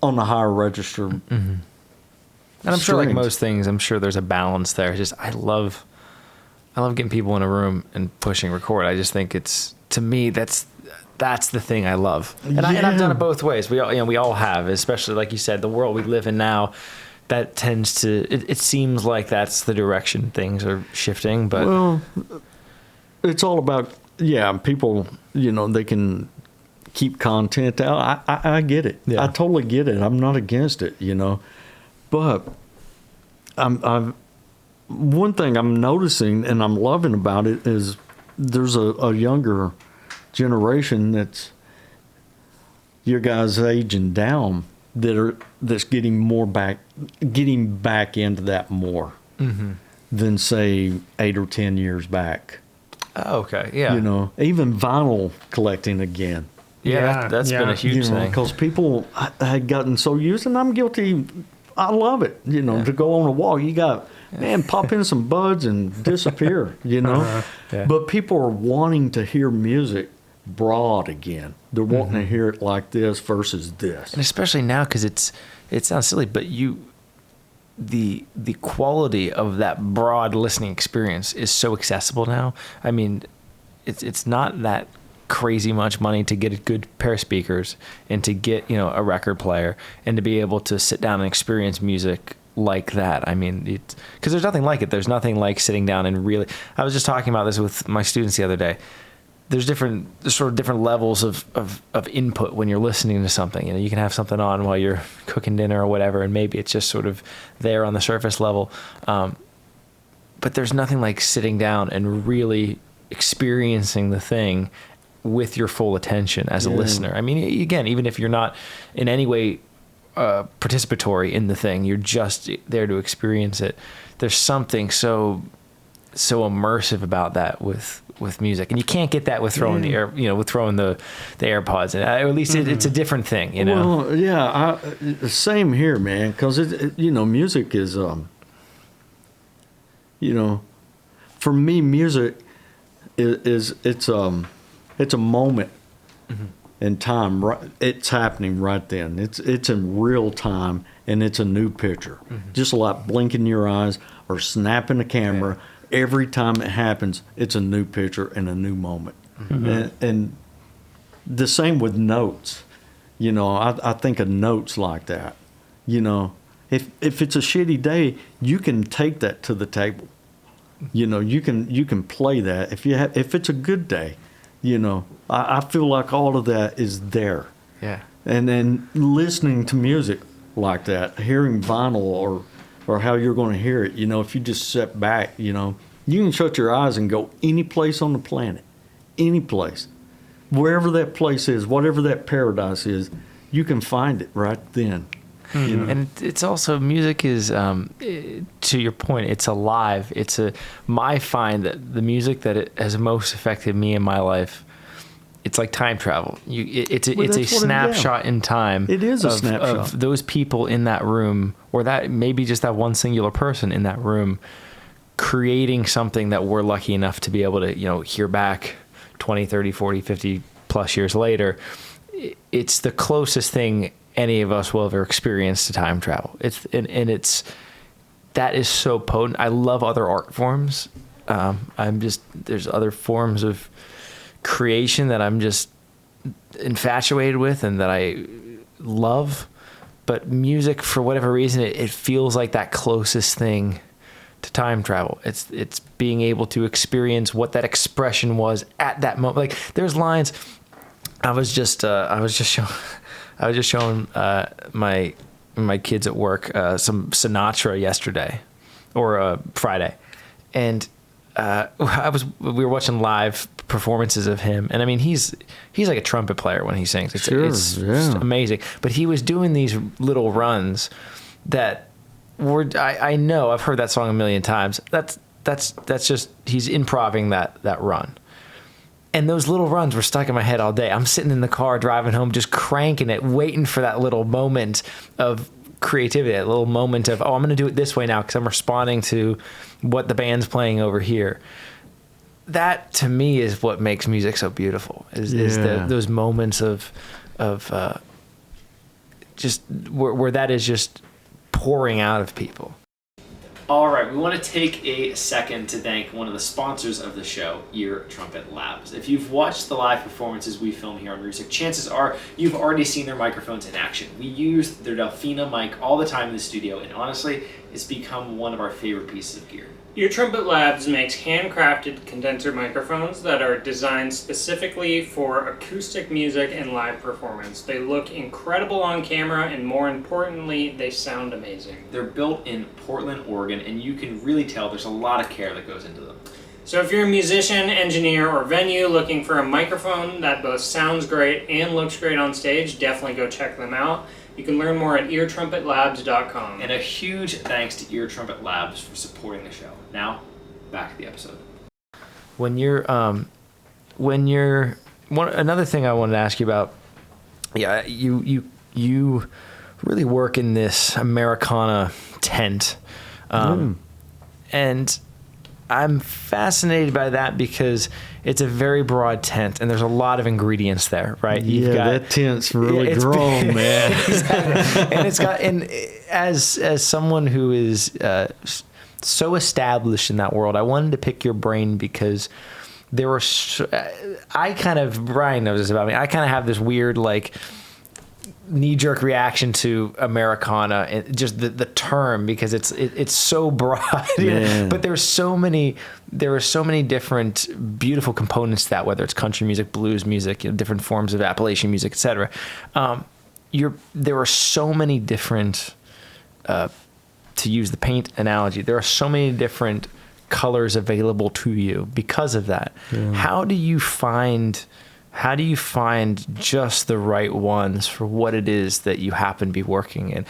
on the higher register. And I'm sure, like most things, I'm sure there's a balance there. It's just I love getting people in a room and pushing record. I just think to me that's the thing I love. And I've done it both ways. We all have, especially like you said, the world we live in now. That tends to. It seems like that's the direction things are shifting. But well, it's all about people. They can keep content out. I get it. Yeah. I totally get it. I'm not against it. But I'm one thing I'm noticing and I'm loving about it is there's a younger generation that's your guys' age and down that's getting back into that more than say 8 or 10 years back. Oh, okay, yeah. Even vinyl collecting again. Yeah, that's been a huge thing. Because people had gotten so used, and I'm guilty. I love it. To go on a walk, you got pop in some buds and disappear. Yeah. But people are wanting to hear music broad again. They're wanting to hear it like this versus this. And especially now, because it sounds silly, but the quality of that broad listening experience is so accessible now. I mean, it's not that crazy much money to get a good pair of speakers and to get a record player and to be able to sit down and experience music like that. I mean, because there's nothing like it. There's nothing like sitting down and really. I was just talking about this with my students the other day. There's sort of different levels of input when you're listening to something. You can have something on while you're cooking dinner or whatever, and maybe it's just sort of there on the surface level. But there's nothing like sitting down and really experiencing the thing with your full attention as a listener. I mean, again, even if you're not in any way participatory in the thing, you're just there to experience it. There's something so immersive about that with music, and you can't get that with throwing with throwing the AirPods in. Or at least it's a different thing, Well, yeah, same here, man. Because music is, for me, music it's a moment in time. Right, it's happening right then. It's in real time, and it's a new picture. Just like blinking your eyes or snapping the camera. Every time it happens, it's a new picture and a new moment. And the same with notes. I think of notes like that. If it's a shitty day, you can take that to the table. You can play that. If it's a good day, I feel like all of that is there. Yeah. And then listening to music like that, hearing vinyl or how you're going to hear it. If you just sit back, you can shut your eyes and go any place on the planet, any place, wherever that place is, whatever that paradise is, you can find it right then. And it's also, music is, to your point, it's alive. I find that the music that it has most affected me in my life, it's like time travel. It's a snapshot in time. It is a snapshot of those people in that room, or that maybe just that one singular person in that room, creating something that we're lucky enough to be able to hear back 20, 30, 40, 50 plus years later. It's the closest thing any of us will ever experience to time travel. That is so potent. I love other art forms. There's other forms of creation that I'm just infatuated with and that I love, but music, for whatever reason, it feels like that closest thing to time travel. It's being able to experience what that expression was at that moment. Like there's lines. I was just showing my kids at work some Sinatra yesterday or Friday, and we were watching live performances of him, and I mean he's like a trumpet player when he sings. It's amazing. But he was doing these little runs that were I know I've heard that song a million times. That's just he's improvising that run. And those little runs were stuck in my head all day. I'm sitting in the car driving home, just cranking it, waiting for that little moment of creativity, that little moment of, I'm going to do it this way now because I'm responding to what the band's playing over here. That, to me, is what makes music so beautiful, is those moments of just where that is just pouring out of people. All right, we want to take a second to thank one of the sponsors of the show, Ear Trumpet Labs. If you've watched the live performances we film here on Roosic, chances are you've already seen their microphones in action. We use their Delfina mic all the time in the studio, and honestly, it's become one of our favorite pieces of gear. Ear Trumpet Labs makes handcrafted condenser microphones that are designed specifically for acoustic music and live performance. They look incredible on camera, and more importantly, they sound amazing. They're built in Portland, Oregon, and you can really tell there's a lot of care that goes into them. So if you're a musician, engineer, or venue looking for a microphone that both sounds great and looks great on stage, definitely go check them out. You can learn more at eartrumpetlabs.com. And a huge thanks to Ear Trumpet Labs for supporting the show. Now, back to the episode. Another thing I wanted to ask you about, you really work in this Americana tent, and I'm fascinated by that because it's a very broad tent and there's a lot of ingredients there, right? That tent's really grown, man. Exactly. And as someone who is so established in that world, I wanted to pick your brain because there were Brian knows this about me. I kind of have this weird knee-jerk reaction to Americana and just the term, because it's so broad. But there are so many different beautiful components to that, whether it's country music, blues music, different forms of Appalachian music, etc. There are so many different, to use the paint analogy, there are so many different colors available to you because of that. How do you find just the right ones for what it is that you happen to be working in?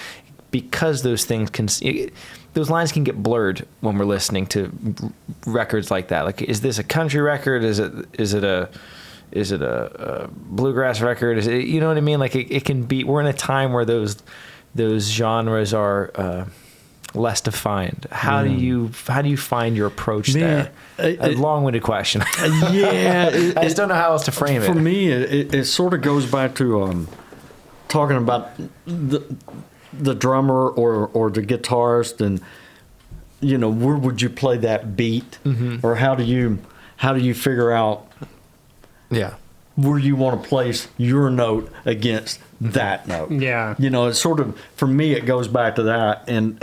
Because those lines can get blurred when we're listening to records like that. Like, is this a country record? Is it a bluegrass record? Is it, you know what I mean? Like it can be. We're in a time where those genres are less defined. How do you find your approach there? A long-winded question. I just don't know how else to frame it. For me, it sort of goes back to talking about the drummer or the guitarist, and where would you play that beat, or how do you figure out where you want to place your note against that note. It's sort of, for me, it goes back to that, and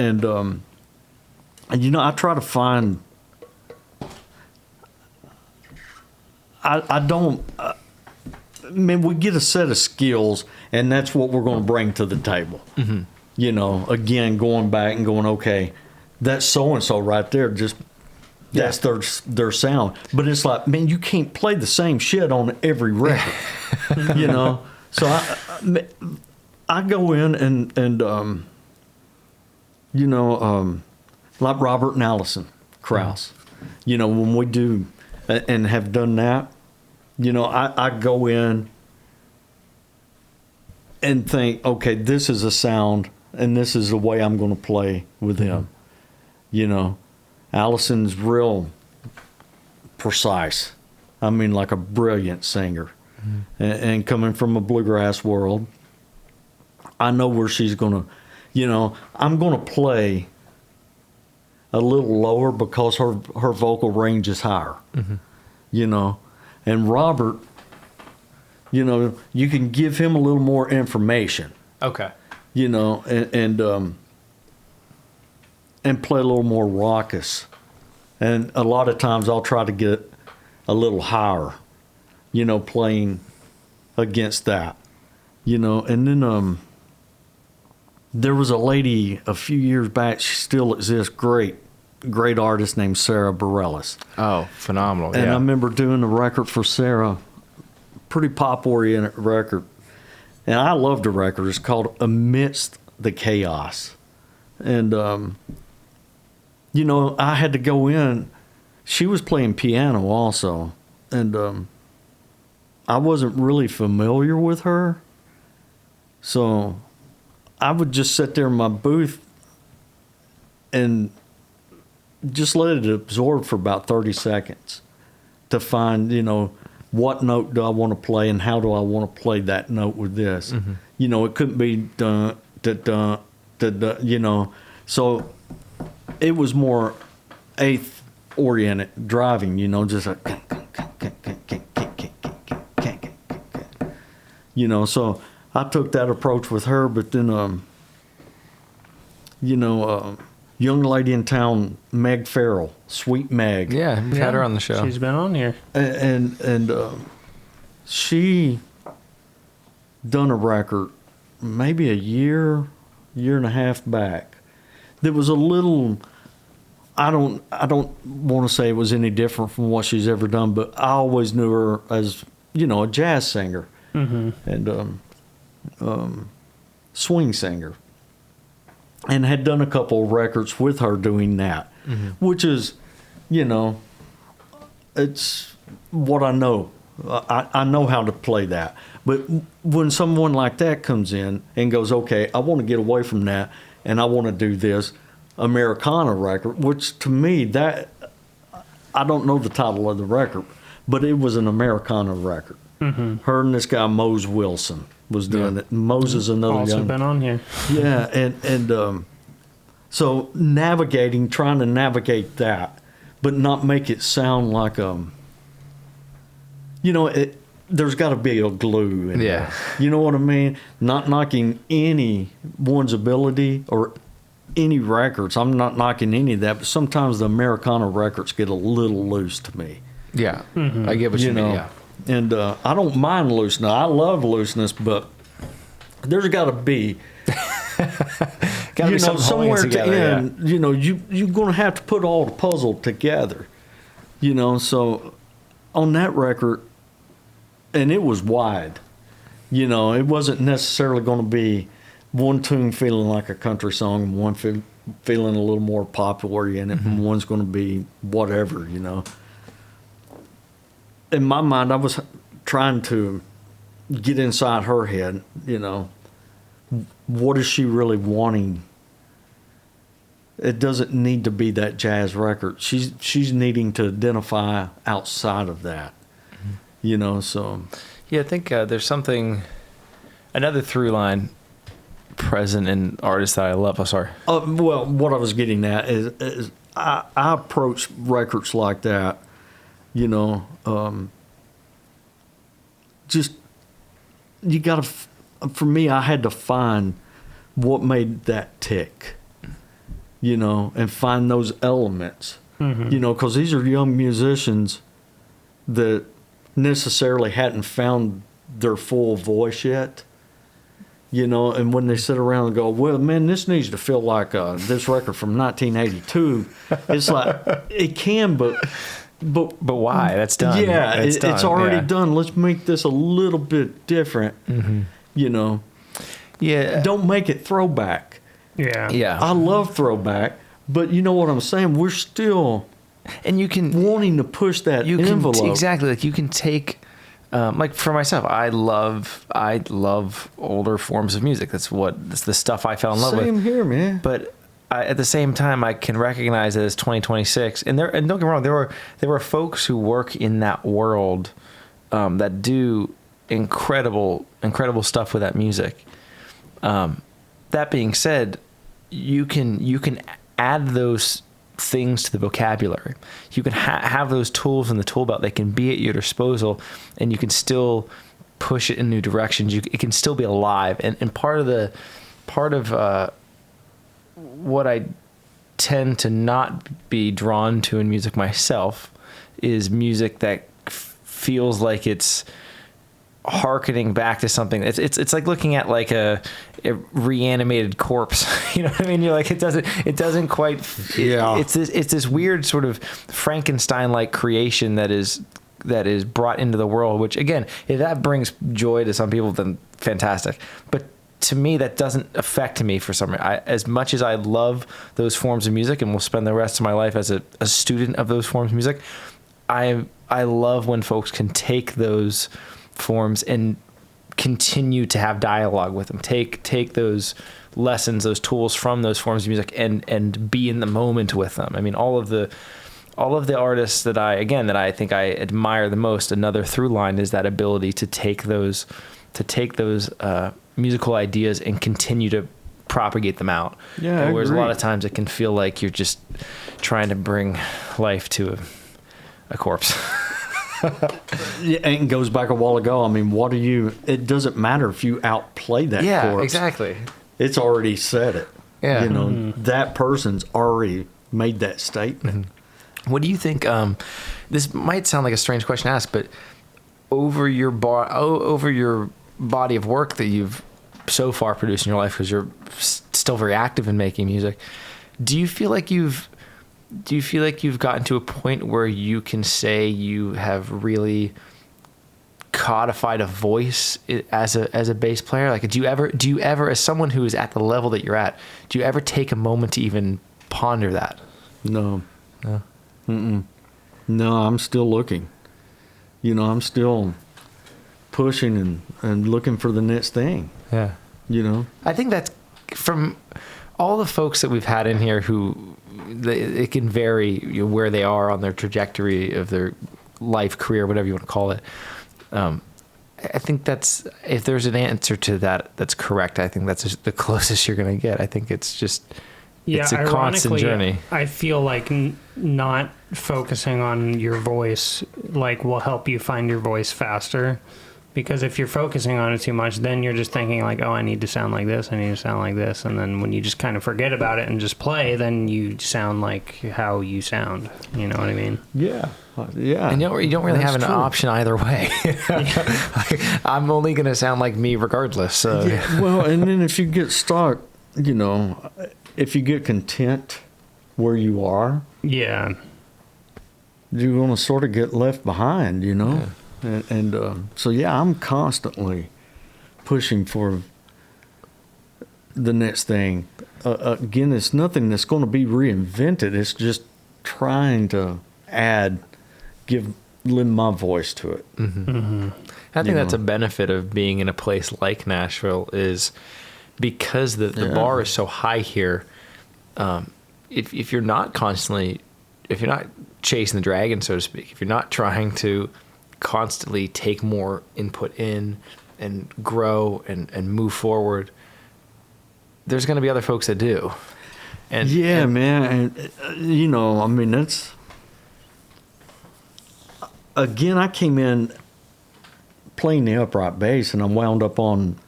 I try to find, we get a set of skills, and that's what we're going to bring to the table. Again, going back and going, okay, that's so and so right there, just that's their sound. But it's like, man, you can't play the same shit on every record. So I go in and like Robert and Alison Krauss, when we do and have done that, I go in and think, okay, this is a sound and this is the way I'm going to play with them. Alison's real precise. I mean, like a brilliant singer. And coming from a bluegrass world, I know where she's going to, I'm going to play a little lower because her vocal range is higher, And Robert, you can give him a little more information. Okay. and play a little more raucous. And a lot of times I'll try to get a little higher, playing against that, And then there was a lady a few years back, she still exists, great artist named Sarah Bareilles. Oh, phenomenal. And yeah. I remember doing a record for Sarah, pretty pop-oriented record. And I loved the record. It's called Amidst the Chaos. And, I had to go in. She was playing piano also. And I wasn't really familiar with her. So I would just sit there in my booth and just let it absorb for about 30 seconds to find, what note do I want to play and how do I want to play that note with this. Mm-hmm. It couldn't be dun, da, dun, da, da, So it was more eighth-oriented driving, just a... So I took that approach with her, but then, young lady in town, Meg Farrell, Sweet Meg. Yeah, we've had her on the show. She's been on here. And she done a record maybe a year and a half back. There was a little, I don't want to say it was any different from what she's ever done, but I always knew her as, a jazz singer. Mm-hmm. And swing singer, and had done a couple of records with her doing that, mm-hmm. which is, it's what I know. I know how to play that. But when someone like that comes in and goes, okay, I want to get away from that, and I want to do this Americana record, which to me, that, I don't know the title of the record, but it was an Americana record. Mm-hmm. Her and this guy Mose Wilson was doing it. Mose is another also young. Been on here. Yeah, and so trying to navigate that, but not make it sound like there's got to be a glue in there. You know what I mean? Not knocking anyone's ability or any records. I'm not knocking any of that, but sometimes the Americana records get a little loose to me. Yeah, mm-hmm. I get what you mean. Yeah. And I don't mind looseness. I love looseness, but there's got to be, somewhere together, to end. Yeah. You're going to have to put all the puzzle together. So on that record, and it was wide. It wasn't necessarily going to be one tune feeling like a country song, and one feeling a little more pop oriented, mm-hmm. and one's going to be whatever. In my mind, I was trying to get inside her head, what is she really wanting? It doesn't need to be that jazz record. She's needing to identify outside of that, so. Yeah, I think there's another through line present in artists that I love. Oh, sorry. Well, what I was getting at is I approach records like that, just, you got to, for me, I had to find what made that tick, and find those elements, mm-hmm. Because these are young musicians that necessarily hadn't found their full voice yet, and when they sit around and go, well, man, this needs to feel like this record from 1982, it's like, it can, but why? That's done. Yeah, it's already done. Let's make this a little bit different. Mm-hmm. Yeah. Don't make it throwback. Yeah. I love throwback, but you know what I'm saying? We're still wanting to push that envelope. Exactly. Like you can take, like for myself, I love older forms of music. That's the stuff I fell in love with. Same here, man. But at the same time, I can recognize it as 2026, and don't get me wrong, there were folks who work in that world that do incredible stuff with that music. That being said, you can add those things to the vocabulary. You can have those tools in the tool belt. They can be at your disposal, and you can still push it in new directions. It can still be alive, and part of what I tend to not be drawn to in music myself is music that feels like it's hearkening back to something. It's like looking at like a reanimated corpse. You know what I mean? You're like, it doesn't quite. It's this weird sort of Frankenstein-like creation that is brought into the world. Which again, if that brings joy to some people, then fantastic. But to me, that doesn't affect me for some reason. As much as I love those forms of music, and will spend the rest of my life as a student of those forms of music, I love when folks can take those forms and continue to have dialogue with them. Take those lessons, those tools from those forms of music, and be in the moment with them. I mean, all of the artists that I think I admire the most. Another through line is that ability to take those musical ideas and continue to propagate them out. Yeah, whereas a lot of times it can feel like you're just trying to bring life to a corpse. Yeah, and it goes back a while ago. I mean, it doesn't matter if you outplay that corpse. Yeah, exactly. It's already said it. Yeah. You know, that person's already made that statement. What do you think, this might sound like a strange question to ask, but over your body of work that you've so far produced in your life, because you're still very active in making music, do you feel like you've gotten to a point where you can say you have really codified a voice as a bass player? Like, do you ever, as someone who is at the level that you're at, do you ever take a moment to even ponder that? No. No, I'm still looking. You know, I'm still pushing and looking for the next thing. Yeah. You know? I think that's from all the folks that we've had in here who it can vary where they are on their trajectory of their life, career, whatever you want to call it. I think that's, if there's an answer to that that's correct, I think that's the closest you're going to get. I think it's just, it's a constant journey. I feel like not focusing on your voice like will help you find your voice faster, because if you're focusing on it too much, then you're just thinking like, oh, I need to sound like this, I need to sound like this, and then when you just kind of forget about it and just play, then you sound like how you sound. You know what I mean? Yeah. Yeah. And you don't really have an option either way. I'm only going to sound like me regardless. So. Yeah, well, and then if you get stuck, you know, if you get content where you are, yeah, you're going to sort of get left behind, you know? Yeah. And so, yeah, I'm constantly pushing for the next thing. Again, it's nothing that's going to be reinvented. It's just trying to lend my voice to it. Mm-hmm. Mm-hmm. I think that's a benefit of being in a place like Nashville, is because the bar is so high here. If you're not chasing the dragon, so to speak, if you're not trying to constantly take more input in and grow and move forward, there's going to be other folks that do. And man, and you know, I mean, that's, again, I came in playing the upright bass, and I wound up on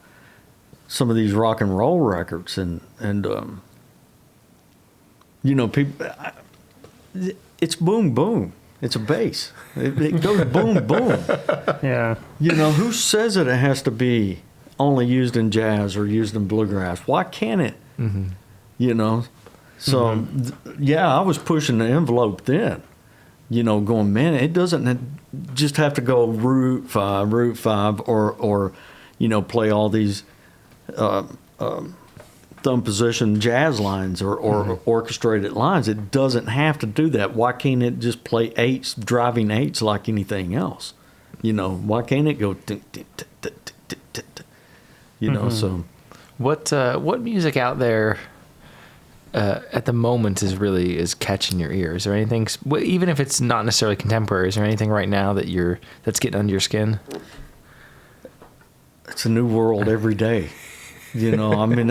some of these rock and roll records, and you know, people, it's boom boom. It's a bass. It goes boom boom. Yeah. You know, who says it has to be only used in jazz or used in bluegrass? Why can't it? Mm-hmm. You know, so I was pushing the envelope then. You know, going, man, it doesn't just have to go root 5, or you know, play all these thumb position jazz lines or orchestrated lines. It doesn't have to do that. Why can't it just play eights, driving eights like anything else? You know, why can't it go? You know, so what music out there at the moment is catching your ear? Is there anything, even if it's not necessarily contemporary, is there anything right now that's getting under your skin? It's a new world every day. You know, I mean,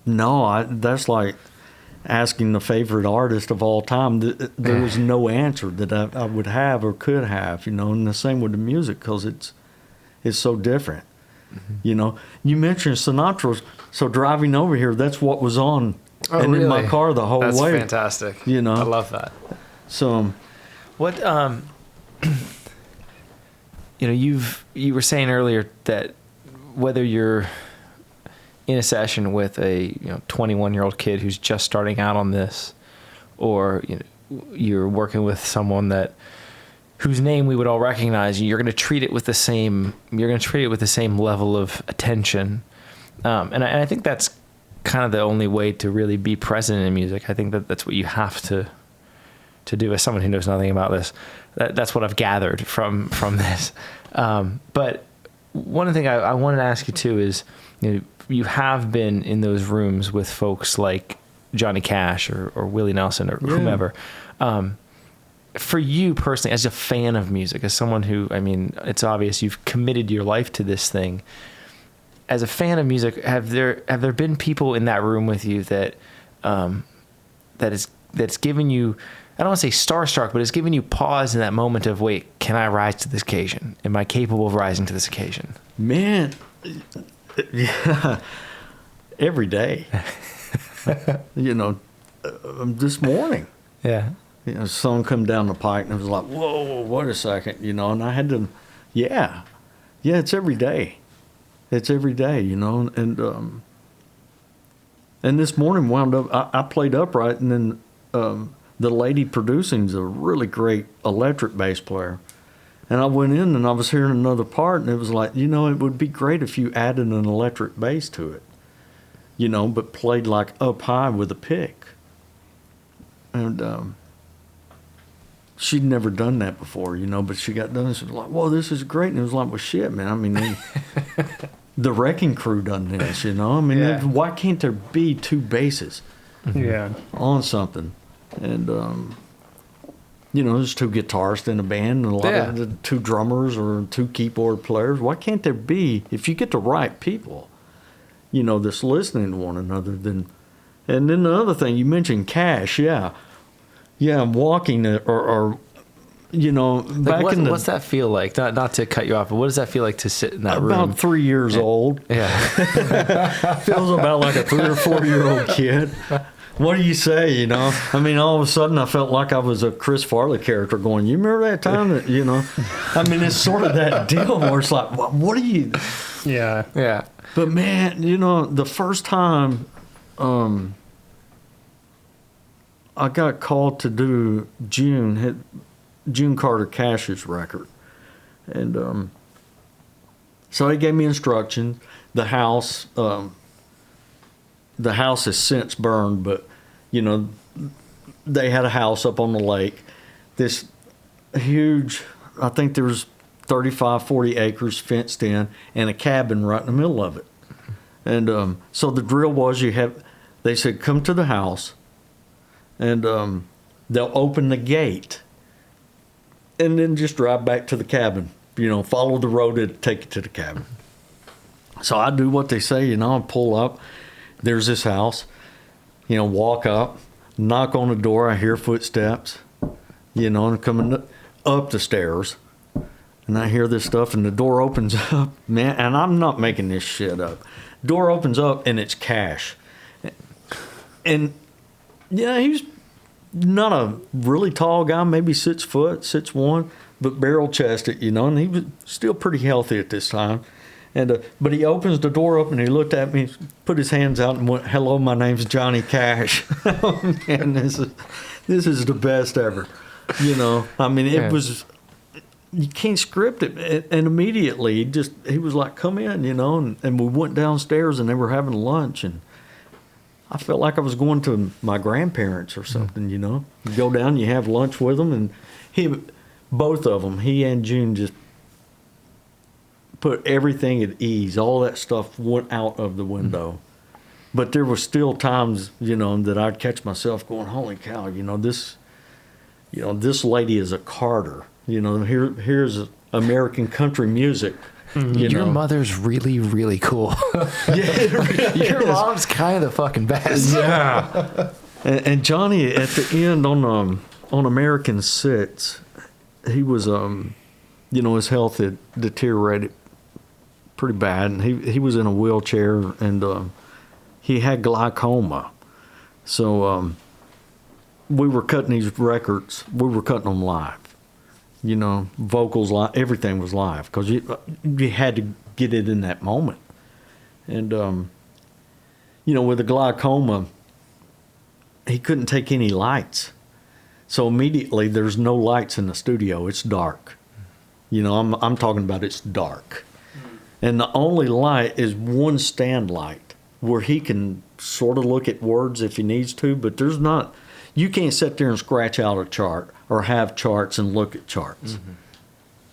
that's like asking the favorite artist of all time. There is no answer that I would have or could have, you know, and the same with the music, because it's so different. Mm-hmm. You know, you mentioned Sinatra, so driving over here, that's what was on Oh, and really? in my car the whole That's way. fantastic. You know, I love that. So, What you know, you were saying earlier that whether you're in a session with a 21-year-old kid who's just starting out on this, or you're working with someone whose name we would all recognize, you're going to treat it with the same level of attention, and I think that's kind of the only way to really be present in music. I think that's what you have to do. As someone who knows nothing about this, that's what I've gathered from this. But one thing I wanted to ask you too is, you have been in those rooms with folks like Johnny Cash or Willie Nelson or whomever. For you personally, as a fan of music, as someone who, it's obvious you've committed your life to this thing. As a fan of music, have there been people in that room with you that's given you, I don't want to say starstruck, but it's given you pause in that moment of, wait, can I rise to this occasion? Am I capable of rising to this occasion? man, yeah, every day. This morning. Yeah. A song come down the pike, and it was like, whoa, wait a second, and I had to, it's every day. It's every day, and this morning wound up, I played upright, and then the lady producing's a really great electric bass player. And I went in, and I was hearing another part, and it was like, it would be great if you added an electric bass to it, but played like up high with a pick. And she'd never done that before, but she got done, and she was like, whoa, this is great. And it was like, well, shit, man. The Wrecking Crew done this, why can't there be two basses on something? And, there's two guitarists in a band, and a lot of the two drummers or two keyboard players. Why can't there be, if you get the right people, that's listening to one another, then... And then the other thing, you mentioned Cash, I'm walking or back in the... What's that feel like? Not to cut you off, but what does that feel like to sit in that room? About 3 years old. Yeah. Feels about like a 3 or 4 year old kid. What do you say, all of a sudden I felt like I was a Chris Farley character going, you remember that time that, it's sort of that deal where it's like, what are you... Yeah. Yeah. But man, the first time I got called to do June Carter Cash's record. And so they gave me instructions. The house has since burned, but they had a house up on the lake. This huge, I think there was 35, 40 acres fenced in, and a cabin right in the middle of it. And so the drill was they said, come to the house, and they'll open the gate, and then just drive back to the cabin. Follow the road to take you to the cabin. So I do what they say, I pull up. There's this house, walk up, knock on the door. I hear footsteps, and coming up the stairs. And I hear this stuff, and the door opens up, man, and I'm not making this shit up. Door opens up, and it's Cash. And, he's not a really tall guy, maybe 6 foot, 6'1", but barrel-chested, and he was still pretty healthy at this time. And but he opens the door up, and he looked at me, put his hands out, and went, hello, my name's Johnny Cash. And this is the best ever, It was... You can't script it. And immediately, he was like, come in, and we went downstairs, and they were having lunch, and I felt like I was going to my grandparents or something, You go down, you have lunch with them, and both of them, he and June, just put everything at ease. All that stuff went out of the window. But there were still times, that I'd catch myself going, holy cow, this lady is a Carter. Here's American country music. Your mother's really, really cool. Yeah, it really Your is. mom's kind of the fucking best. Yeah. And Johnny, at the end on American 6, he was, his health had deteriorated pretty bad, and he was in a wheelchair, and he had glaucoma. So we were cutting these records. We were cutting them live. You know, vocals live. Everything was live because you had to get it in that moment. And you know, with the glaucoma, he couldn't take any lights. So immediately there's no lights in the studio. It's dark. You know, I'm talking about it's dark. And the only light is one stand light where he can sort of look at words if he needs to, but there's not, you can't sit there and scratch out a chart or have charts and look at charts. Mm-hmm.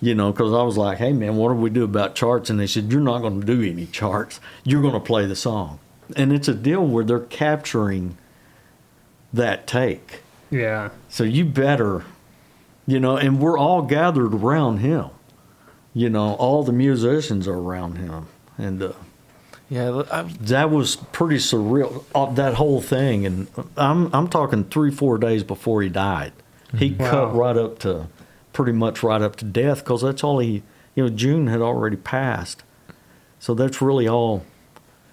You know, because I was like, hey, man, what do we do about charts? And they said, you're not going to do any charts. You're going to play the song. And it's a deal where they're capturing that take. Yeah. So you better, you know, and we're all gathered around him. You know, all the musicians are around him. And that was pretty surreal, that whole thing. And I'm talking 3-4 days before he died. He cut right up to, pretty much right up to death, because that's all he, you know, June had already passed. So that's really all.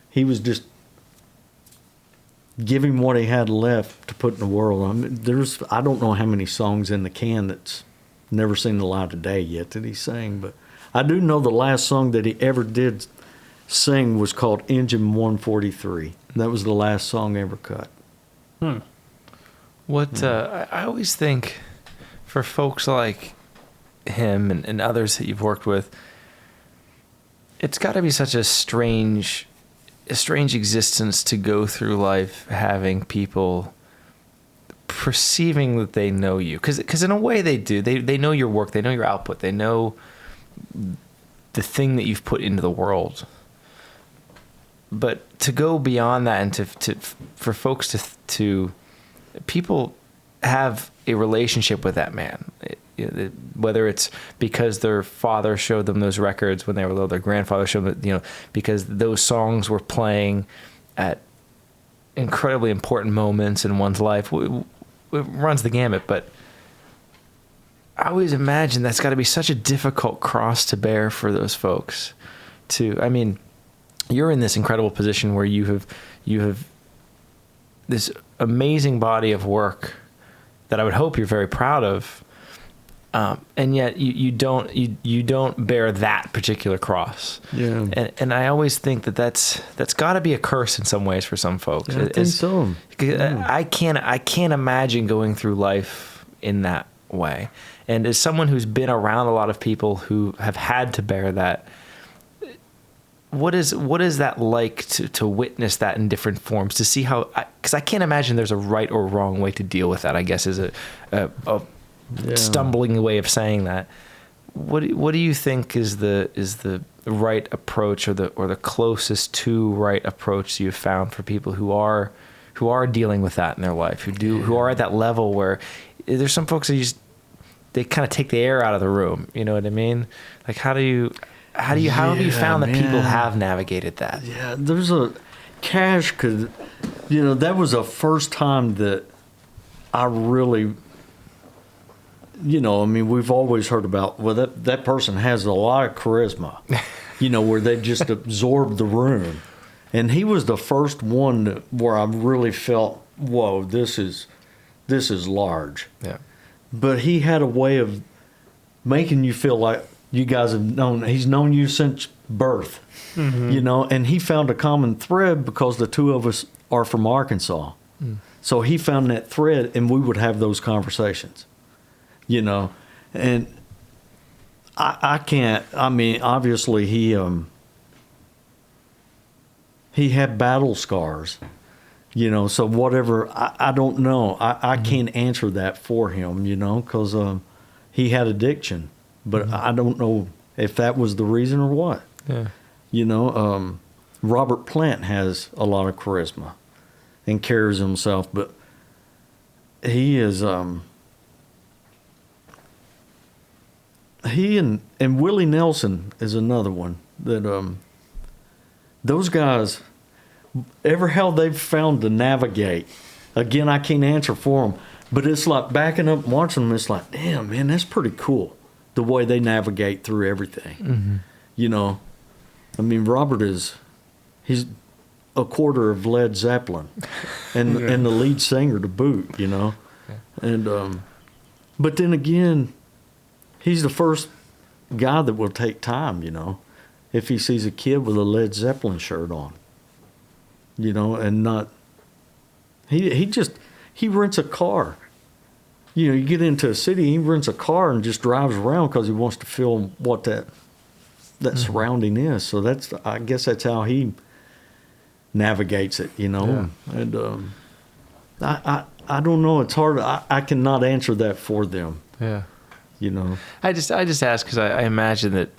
He was just giving what he had left to put in the world. I mean, I don't know how many songs in the can that's never seen the light of day yet that he sang, but I do know the last song that he ever did sing was called Engine 143. That was the last song ever cut. I always think for folks like him and others that you've worked with, it's got to be such a strange existence to go through life having people perceiving that they know you. Because in a way they do. They know your work. They know your output. They know the thing that you've put into the world. But to go beyond that and for folks to people have a relationship with that man, whether it's because their father showed them those records when they were little, their grandfather showed them, you know, because those songs were playing at incredibly important moments in one's life. It runs the gamut, but I always imagine that's got to be such a difficult cross to bear for those folks. I mean, you're in this incredible position where you have this amazing body of work that I would hope you're very proud of, and yet you don't bear that particular cross. Yeah. And I always think that's got to be a curse in some ways for some folks. Yeah, I think so. Yeah. I can't imagine going through life in that way. And as someone who's been around a lot of people who have had to bear that, what is that like to witness that in different forms, to see how, because I can't imagine there's a right or wrong way to deal with that, I guess, is a stumbling way of saying that. What do you think is the right approach or the closest to right approach you've found for people who are dealing with that in their life, who are at that level where there's some folks that they kind of take the air out of the room, you know what I mean? Like how have you found that people have navigated that? Yeah, there's Cash could, you know, that was the first time that I really, you know, I mean, we've always heard about, well, that person has a lot of charisma, you know, where they just absorb the room. And he was the first one where I really felt, whoa, this is large. Yeah. But he had a way of making you feel like you guys he's known you since birth, you know, and he found a common thread because the two of us are from Arkansas. So he found that thread and we would have those conversations, you know, and I can't, I mean, obviously he had battle scars, you know, so whatever, I don't know. I can't answer that for him, you know, because he had addiction. But I don't know if that was the reason or what. Yeah. You know, Robert Plant has a lot of charisma and carries himself, but he is, he and Willie Nelson is another one that, those guys, how they've found to navigate. Again, I can't answer for them, but it's like backing up and watching them, it's like, damn, man, that's pretty cool. The way they navigate through everything, you know. I mean, Robert he's a quarter of Led Zeppelin, and the lead singer to boot, you know. And but then again, he's the first guy that will take time, you know, if he sees a kid with a Led Zeppelin shirt on, you know, and not. He rents a car. You know, you get into a city, he rents a car and just drives around because he wants to feel what that surrounding is. So I guess that's how he navigates it, you know. Yeah. And I don't know. It's hard. I cannot answer that for them. Yeah. You know. I just ask because I imagine that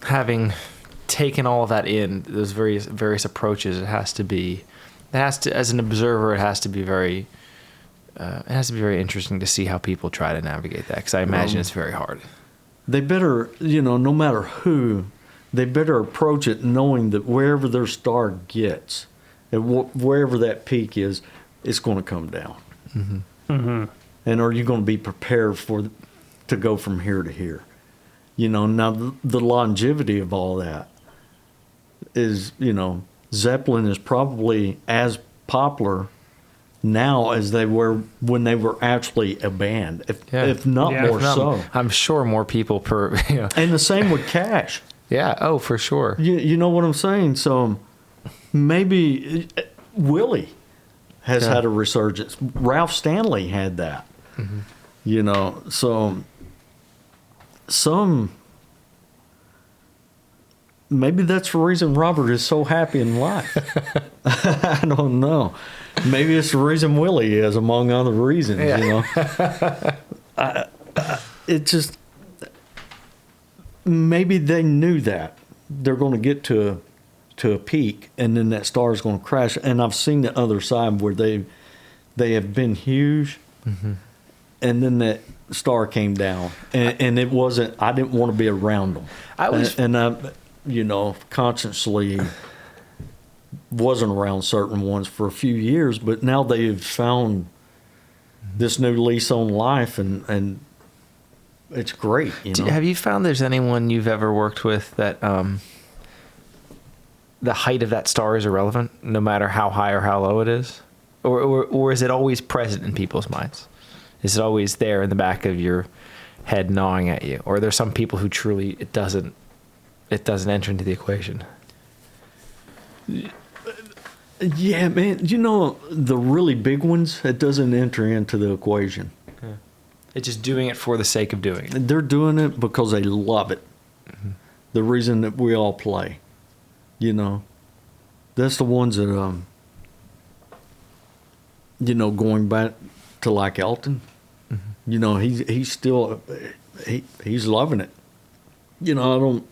having taken all of that in, those various approaches, it has to as an observer, it has to be very interesting to see how people try to navigate that, because I imagine it's very hard. They better, you know, no matter who, they better approach it knowing that wherever their star gets, and wherever that peak is, it's going to come down. Mm-hmm. Mm-hmm. And are you going to be prepared to go from here to here? You know, now the longevity of all that is, you know, Zeppelin is probably as popular now as they were when they were actually a band, if not more so. I'm sure more people per. You know. And the same with Cash. Yeah. Oh, for sure. You know what I'm saying? So maybe Willie has had a resurgence. Ralph Stanley had that. Mm-hmm. You know, so maybe that's the reason Robert is so happy in life. I don't know. Maybe it's the reason Willie is, among other reasons, you know. It just, maybe they knew that they're going to get to a peak, and then that star is going to crash. And I've seen the other side where they have been huge, mm-hmm. and then that star came down, and it wasn't. I didn't want to be around them. I you know, consciously wasn't around certain ones for a few years, but now they've found this new lease on life, and it's great. You know? Have you found there's anyone you've ever worked with that the height of that star is irrelevant, no matter how high or how low it is, or is it always present in people's minds? Is it always there in the back of your head, gnawing at you, or are there some people who truly it doesn't enter into the equation? Yeah, man. You know, the really big ones, it doesn't enter into the equation. Yeah. It's just doing it for the sake of doing it. They're doing it because they love it. Mm-hmm. The reason that we all play. You know, that's the ones that, you know, going back to like Elton, mm-hmm. you know, he's still, he's loving it. You know,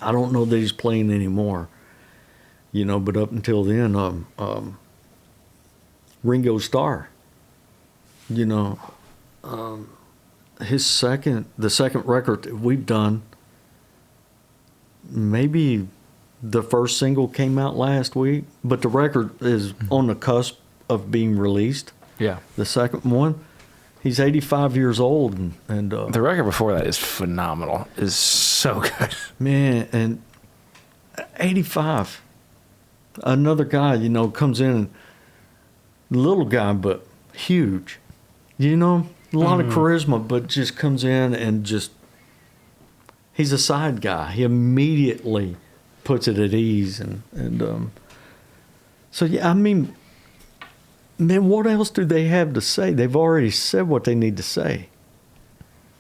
I don't know that he's playing anymore. You know, but up until then, Ringo Starr, you know, the second record that we've done, maybe the first single came out last week, but the record is on the cusp of being released. Yeah. The second one. He's 85 years old, and the record before that is phenomenal. Is so good. Man, and 85. Another guy, you know, comes in, little guy, but huge. You know, a lot of charisma, but just comes in and just, he's a side guy. He immediately puts it at ease. And so, yeah, I mean, man, what else do they have to say? They've already said what they need to say.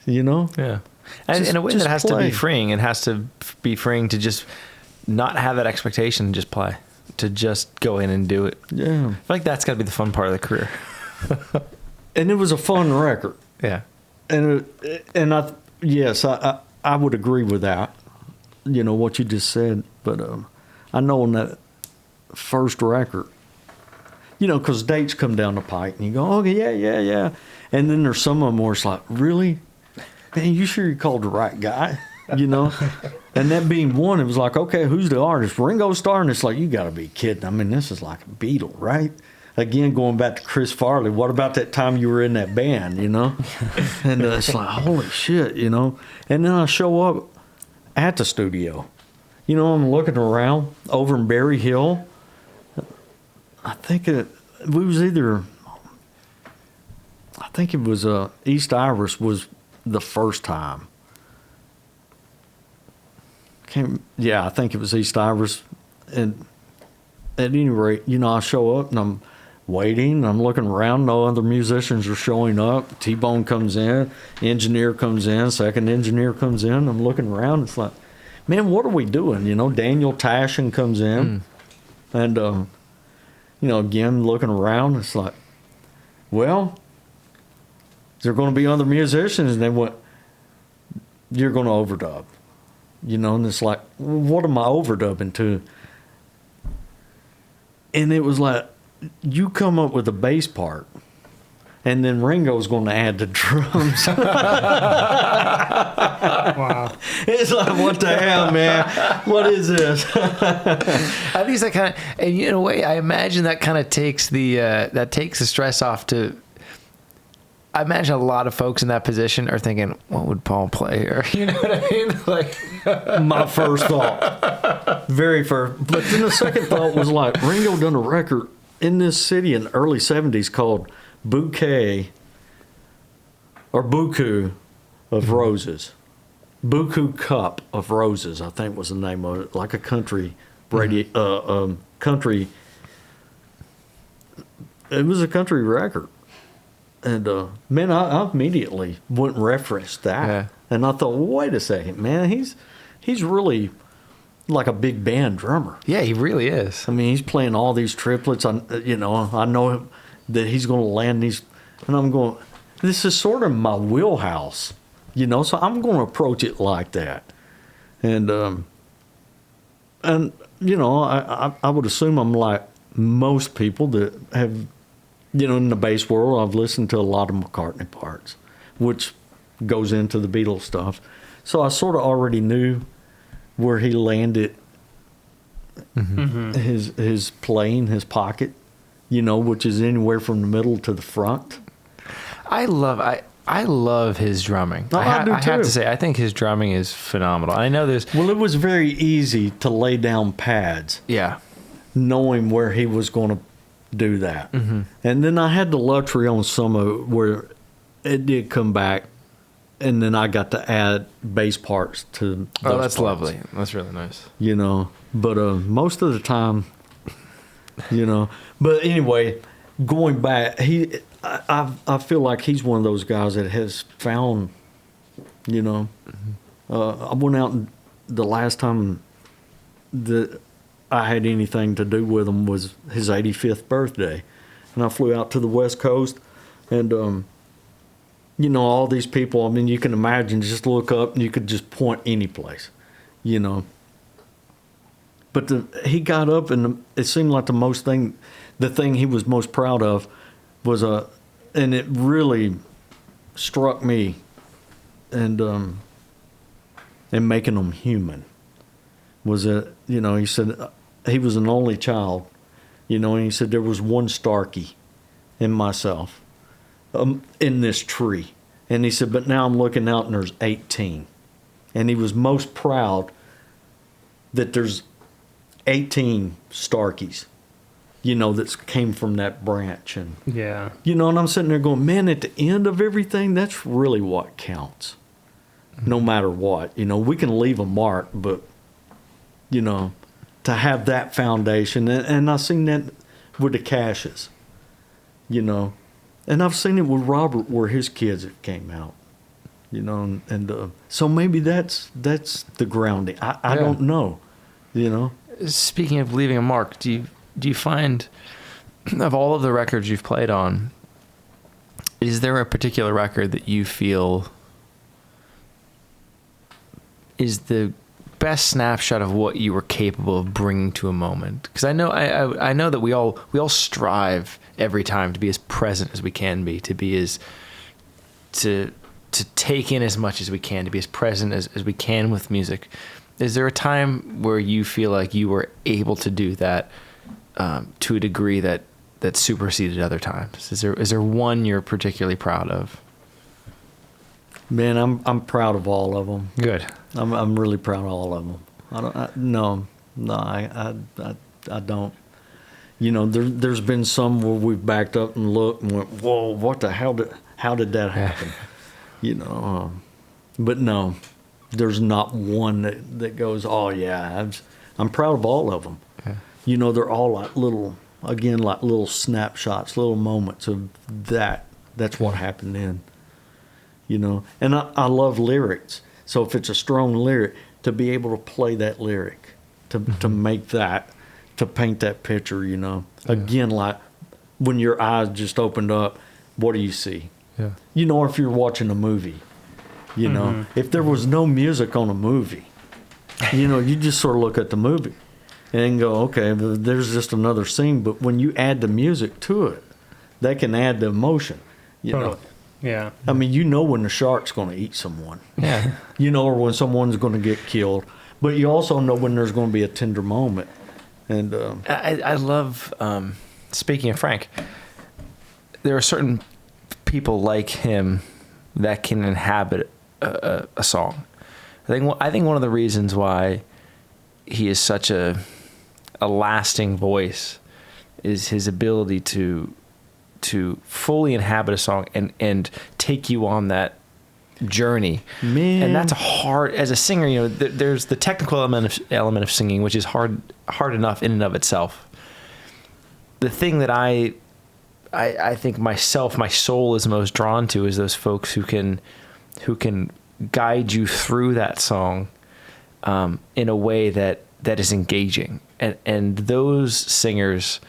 You know? Yeah. And in a way that has to be freeing. It has to be freeing to just not have that expectation and just play. To just go in and do it. Yeah. I feel like that's got to be the fun part of the career. And it was a fun record. Yeah. And I would agree with that. You know, what you just said. But I know on that first record, you know, because dates come down the pike and you go, okay, yeah. And then there's some of them where it's like, really? Man, you sure you called the right guy? You know? And that being one, it was like, okay, who's the artist? Ringo Starr? And it's like, you got to be kidding. I mean, this is like a Beatle, right? Again, going back to Chris Farley, what about that time you were in that band, you know? And it's like, holy shit, you know? And then I show up at the studio. You know, I'm looking around over in Berry Hill, I think it was either. I think it was East Iris was the first time. I think it was East Iris, and at any rate, I show up and I'm waiting. I'm looking around. No other musicians are showing up. T Bone comes in. Engineer comes in. Second engineer comes in. I'm looking around. It's like, man, what are we doing? Daniel Tashin comes in, and again looking around. It's like, well, is there going to be other musicians? And they went, you're going to overdub. And it's like, what am I overdubbing to? And it was like, you come up with a bass part, and then Ringo's going to add the drums. Wow. It's like, what the hell, man? What is this? I think that kind of, and in a way, I imagine that kind of takes the stress off to. I imagine a lot of folks in that position are thinking, what would Paul play? Or, you know what I mean? Like, my first thought. Very first. But then the second thought was like, Ringo done a record in this city in the early 70s called Buku of Roses. Buku Cup of Roses, I think was the name of it. Like a country country. It was a country record. And, man, I immediately went and referenced that. Yeah. And I thought, well, wait a second, man. He's really like a big band drummer. yeah, he really is. I mean, he's playing all these triplets. I know that he's going to land these. And I'm going, this is sort of my wheelhouse, so I'm going to approach it like that. And I would assume I'm like most people that have, in the bass world, I've listened to a lot of McCartney parts, which goes into the Beatles stuff. So I sort of already knew where he landed his playing, his pocket, which is anywhere from the middle to the front. I love his drumming. Oh, I do I have too. to say, I think his drumming is phenomenal. I know there's. Well, it was very easy to lay down pads, Yeah. knowing where he was going to do that. And then I had the luxury on some of it where it did come back, and then I got to add bass parts to those That's parts, lovely. That's really nice. But most of the time, But anyway, going back, I feel like he's one of those guys that has found, I went out and the last time that I had anything to do with him was his 85th birthday. And I flew out to the West Coast, and, all these people, I mean, you can imagine, just look up and you could just point any place, But he got up, and it seemed like the thing he was most proud of was and it really struck me, and making him human was he said he was an only child, and he said there was one Starkey in myself in this tree, and he said, but now I'm looking out and there's 18, and he was most proud that there's 18 Starkeys, that came from that branch. And, Yeah. and I'm sitting there going, man, at the end of everything, that's really what counts. No matter what, we can leave a mark, but, to have that foundation, and I've seen that with the Cashes, and I've seen it with Robert where his kids came out, and so maybe that's the grounding. I don't know, Speaking of leaving a mark, do you find, of all of the records you've played on, is there a particular record that you feel is the best snapshot of what you were capable of bringing to a moment? Because I know that we all strive every time to be as present as we can be, to be as to take in as much as we can, to be as present as we can with music. Is there a time where you feel like you were able to do that to a degree that superseded other times? Is there one you're particularly proud of? Man, I'm proud of all of them. Good. I'm really proud of all of them. I don't. You know, there's been some where we've backed up and looked and went, whoa, how did that happen? You know, but no, there's not one that goes, oh yeah, I'm proud of all of them. Yeah. You know, they're all like little snapshots, little moments of that. That's what happened then. You know, and I love lyrics. So if it's a strong lyric, to be able to play that lyric, to make that, to paint that picture, you know. Yeah. Again, like when your eyes just opened up, what do you see? Yeah. You know, if you're watching a movie, you know, if there was no music on a movie, you know, you just sort of look at the movie and go, okay, there's just another scene. But when you add the music to it, that can add the emotion, you know. Yeah. I mean, you know when the shark's going to eat someone. Yeah. You know, or when someone's going to get killed. But you also know when there's going to be a tender moment. And I love, speaking of Frank, there are certain people like him that can inhabit a song. I think one of the reasons why he is such a lasting voice is his ability to fully inhabit a song and take you on that journey. Man. And that's hard as a singer. You know, there's the technical element of singing, which is hard enough in and of itself. The thing that I think my soul is most drawn to is those folks who can guide you through that song in a way that is engaging. And those singers,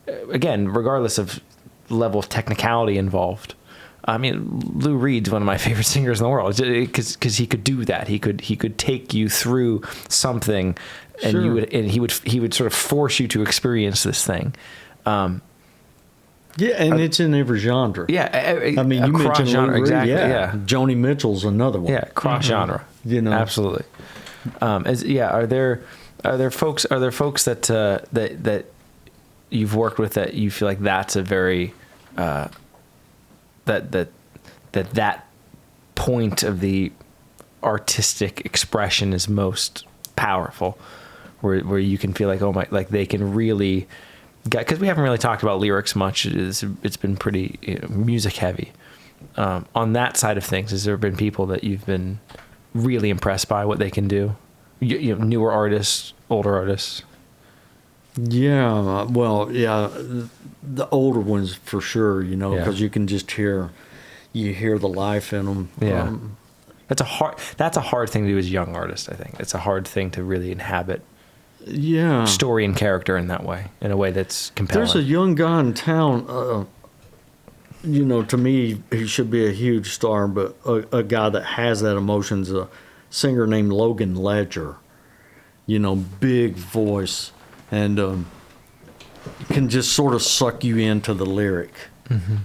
again, regardless of level of technicality involved. I mean, Lou Reed's one of my favorite singers in the world because he could do that. He could take you through something, and sure. he would sort of force you to experience this thing. Yeah, and it's in every genre. Yeah, I mean, you mentioned genre, Lou Reed, exactly. yeah. Joni Mitchell's another one. Yeah, cross genre. You know, absolutely. Are there folks that you've worked with that you feel like that's a very that point of the artistic expression is most powerful, where you can feel like, oh my, like they can really, because we haven't really talked about lyrics much. It's been pretty music heavy. On that side of things, has there been people that you've been really impressed by what they can do? You know, newer artists, older artists. Yeah, well, yeah, the older ones for sure, you know, because you can just hear the life in them. Yeah, that's a hard thing to do as a young artist. I think it's a hard thing to really inhabit. Yeah, story and character in that way, in a way that's compelling. There's a young guy in town. You know, to me, he should be a huge star, but a guy that has that emotion's a singer named Logan Ledger. You know, big voice. And can just sort of suck you into the lyric,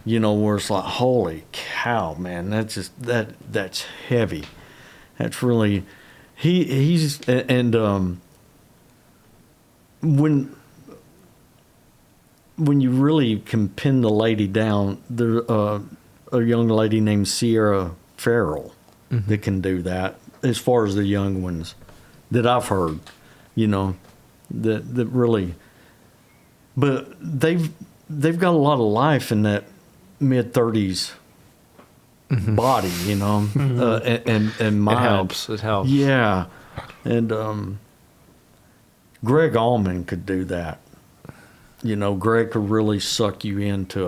you know, where it's like, holy cow, man, that's heavy. That's really, he's when you really can pin the lady down, there's a young lady named Sierra Farrell that can do that. As far as the young ones that I've heard, you know. That really, but they've got a lot of life in that mid-30s body, you know, and mind. It helps. Yeah, and Greg Allman could do that. You know, Greg could really suck you into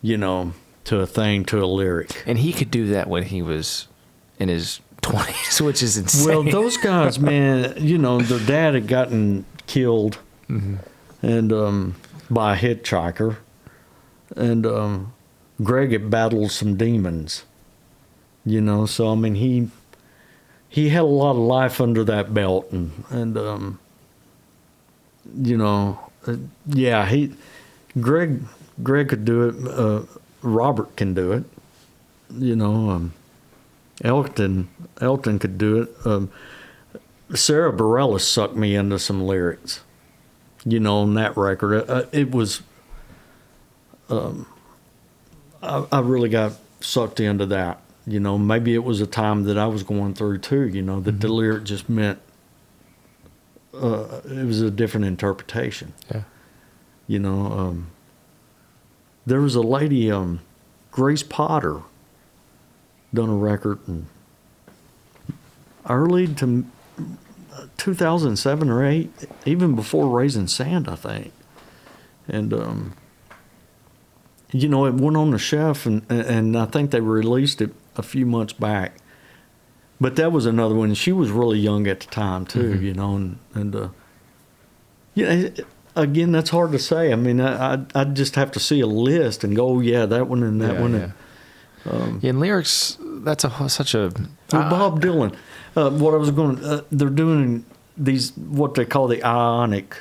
you know, to a thing, to a lyric. And he could do that when he was in his 20s, which is insane. Well, those guys, man, you know, their dad had gotten killed and by a hitchhiker, and Greg had battled some demons, you know. So I mean, he had a lot of life under that belt, and you know, yeah, Greg could do it. Robert can do it, you know. Elton could do it. Sarah Bareilles sucked me into some lyrics, you know, on that record. It was, I really got sucked into that, you know. Maybe it was a time that I was going through too, you know, that the lyric just meant, it was a different interpretation. Yeah. You know, there was a lady, Grace Potter, done a record in early to 2007 or 8, even before Raising Sand, I think. And, you know, it went on the shelf, and I think they released it a few months back. But that was another one. She was really young at the time, too, you know, and yeah, again, that's hard to say. I mean, I just have to see a list and go, oh, yeah, that one and that one. Yeah. And lyrics, that's such a... Well, Bob Dylan, what I was going they're doing these, what they call the Ionic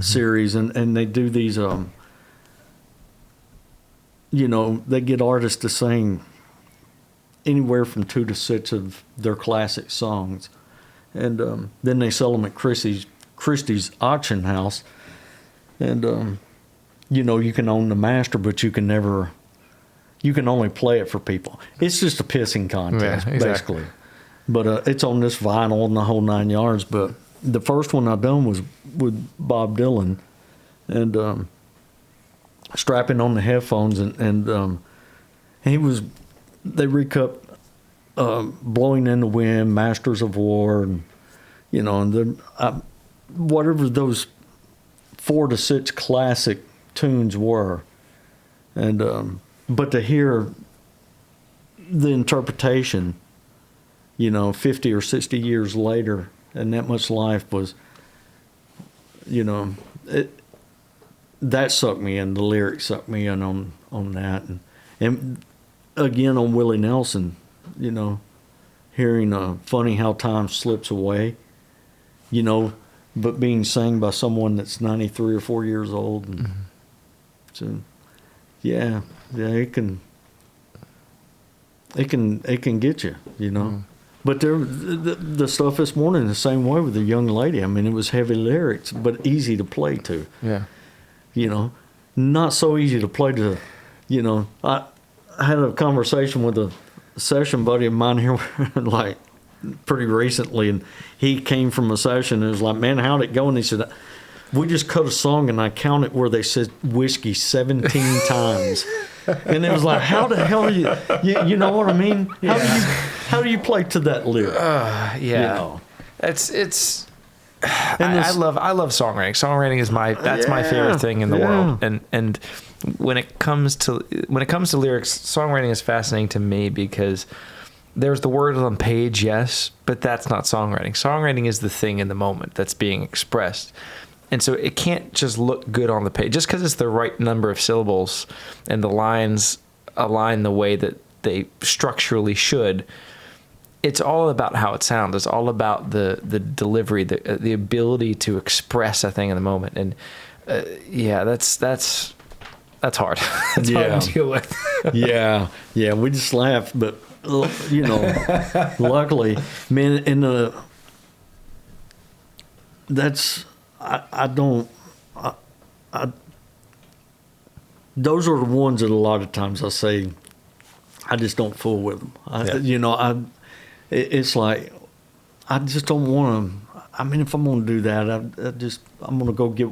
series, and they do these, you know, they get artists to sing anywhere from 2 to 6 of their classic songs. And then they sell them at Christie's auction house. And, you know, you can own the master, but you can only play it for people. It's just a pissing contest, basically. But it's on this vinyl and the whole 9 yards. But the first one I done was with Bob Dylan, and strapping on the headphones, and they recut Blowing in the Wind, Masters of War, and, you know, and whatever those 4 to 6 classic tunes were. And but to hear the interpretation, you know, 50 or 60 years later, and that much life was, you know, that sucked me in. The lyrics sucked me in on that. And again, on Willie Nelson, you know, hearing Funny How Time Slips Away, you know, but being sang by someone that's 93 or 4 years old. And so, yeah, it can get you, you know. But the stuff this morning the same way with the young lady. I mean, it was heavy lyrics, but easy to play to. Yeah. You know, not so easy to play to, you know. I had a conversation with a session buddy of mine here, like, pretty recently, and he came from a session and was like, man, how'd it go? And he said, we just cut a song and I counted where they said whiskey 17 times. And it was like, how the hell you know what I mean? How do you play to that lyric? Yeah. You know? It's I love songwriting. Songwriting is my favorite thing in the world. And when it comes to lyrics, songwriting is fascinating to me because there's the words on page, yes, but that's not songwriting. Songwriting is the thing in the moment that's being expressed. And so it can't just look good on the page. Just because it's the right number of syllables and the lines align the way that they structurally should, it's all about how it sounds. It's all about the delivery, the ability to express a thing in the moment. And that's hard. That's hard to deal with. Yeah, we just laugh, but you know, luckily, man, those are the ones that a lot of times I say, I just don't fool with them. You know, it's like, I just don't want to, I mean, if I'm going to do that, I'm going to go get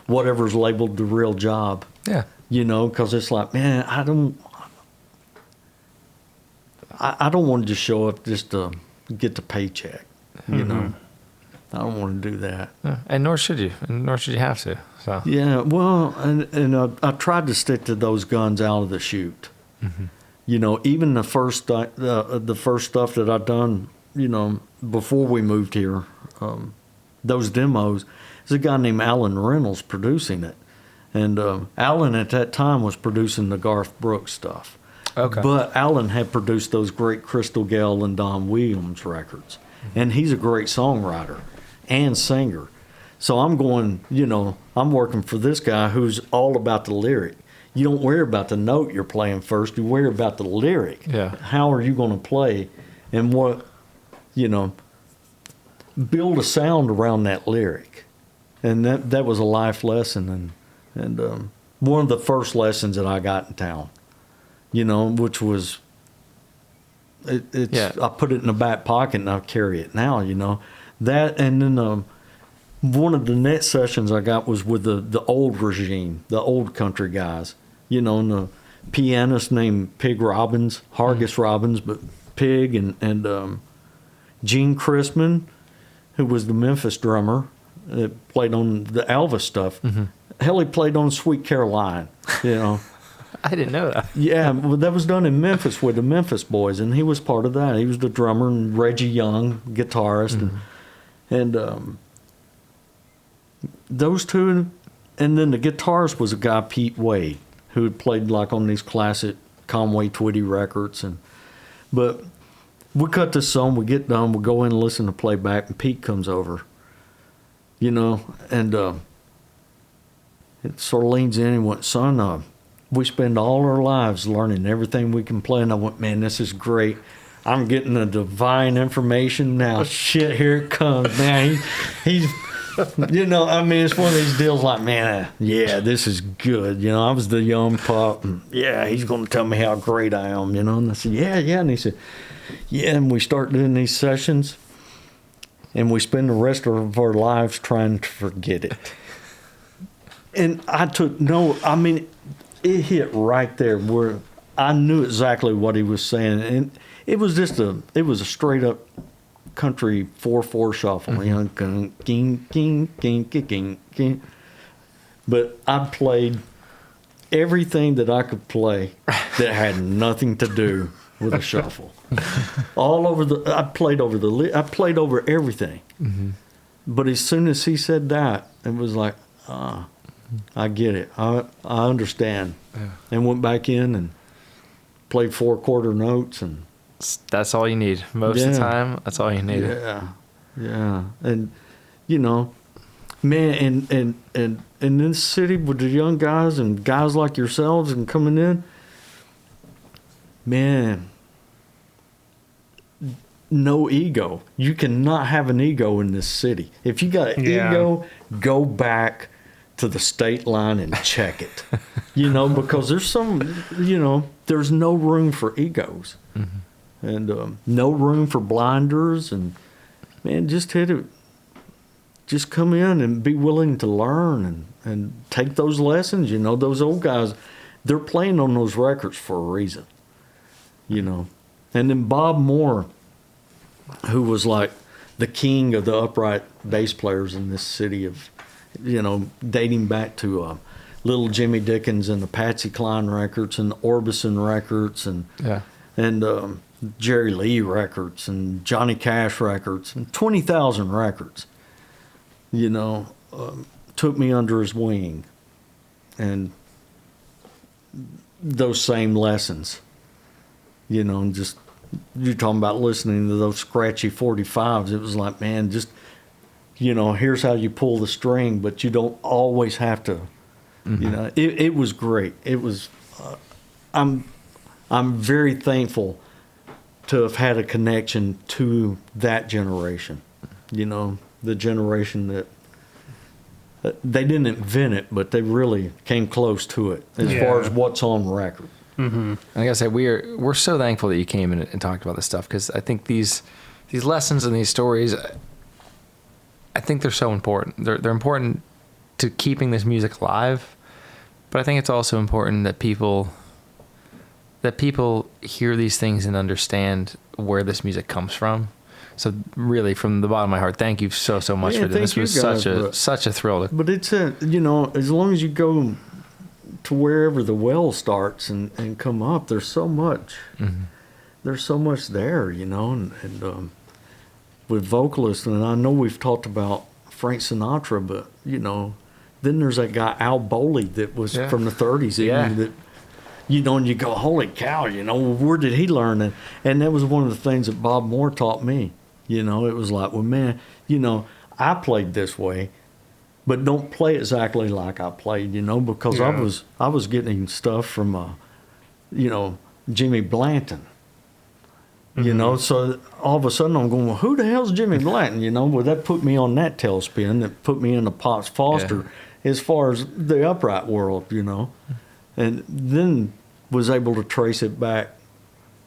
whatever's labeled the real job. Yeah. You know, because it's like, man, I don't want to just show up just to get the paycheck, you know. I don't want to do that. And nor should you. And nor should you have to. So. Yeah, well, and I tried to stick to those guns out of the chute. Mm-hmm. You know, even the first stuff that I done, you know, before we moved here, those demos, there's a guy named Alan Reynolds producing it. And Alan at that time was producing the Garth Brooks stuff. Okay. But Alan had produced those great Crystal Gayle and Don Williams records. Mm-hmm. And he's a great songwriter and singer. So I'm going, you know, I'm working for this guy who's all about the lyric. You don't worry about the note you're playing first. You worry about the lyric. Yeah. How are you going to play and what, you know, build a sound around that lyric. And that was a life lesson and one of the first lessons that I got in town, you know, which was, I put it in the back pocket and I carry it now, you know. That and then one of the next sessions I got was with the old regime, the old country guys, and the pianist named Pig Robbins, Hargis Robbins, but Pig, and Gene Chrisman, who was the Memphis drummer, that played on the Elvis stuff. Hell, he played on Sweet Caroline, I didn't know that. Yeah, well, that was done in Memphis with the Memphis Boys, and he was part of that. He was the drummer, and Reggie Young, guitarist, and those two, and then the guitarist was a guy, Pete Wade, who had played like on these classic Conway Twitty records, but we cut this song, we get done, we go in and listen to playback, and Pete comes over, and it sort of leans in and went, son, we spend all our lives learning everything we can play. And I went, man, this is great. I'm getting the divine information now. Shit, here it comes, man. He's it's one of these deals like, man, yeah, this is good. I was the young pup, and yeah, he's going to tell me how great I am, And I said, yeah. And he said, yeah, and we start doing these sessions, and we spend the rest of our lives trying to forget it. And it hit right there where I knew exactly what he was saying. And it was just a straight up country 4/4 shuffle, ging, ging, ging, ging, ging. But I played everything that I could play that had nothing to do with a shuffle. I played over everything. But as soon as he said that, it was like, I get it. I understand. Yeah. And went back in and played 4/4 notes, and that's all you need. Most of the time, that's all you need. Yeah. And man, and in this city with the young guys and guys like yourselves and coming in, man, no ego. You cannot have an ego in this city. If you got an ego, go back to the state line and check it, because there's no room for egos, and no room for blinders, and man, just hit it. Just come in and be willing to learn and take those lessons. Those old guys, they're playing on those records for a reason, And then Bob Moore, who was like the king of the upright bass players in this city of, dating back to Little Jimmy Dickens and the Patsy Cline records and the Orbison records and Jerry Lee records and Johnny Cash records and 20,000 records, took me under his wing. And those same lessons, and just, you're talking about listening to those scratchy 45s. It was like, man, just, here's how you pull the string, but you don't always have to, it was great. It was, I'm very thankful to have had a connection to that generation, the generation that they didn't invent it, but they really came close to it as far as what's on record. Like I said, we're so thankful that you came in and talked about this stuff, because I think these lessons and these stories, I think they're so important. They're important to keeping this music alive, but I think it's also important that people hear these things and understand where this music comes from. So really, from the bottom of my heart, thank you so much for this. This was such a thrill. But it's as long as you go to wherever the well starts and come up, there's so much. There's so much there, and with vocalists, and I know we've talked about Frank Sinatra, but then there's that guy Al Boley that was from the 30s, even that, and you go, holy cow, where did he learn? And that was one of the things that Bob Moore taught me. It was like, well, man, I played this way, but don't play exactly like I played, because I was getting stuff from, Jimmy Blanton. So all of a sudden I'm going, well, who the hell's Jimmy Blanton? Well, that put me on that tailspin, that put me into Pops Foster as far as the upright world, and then was able to trace it back,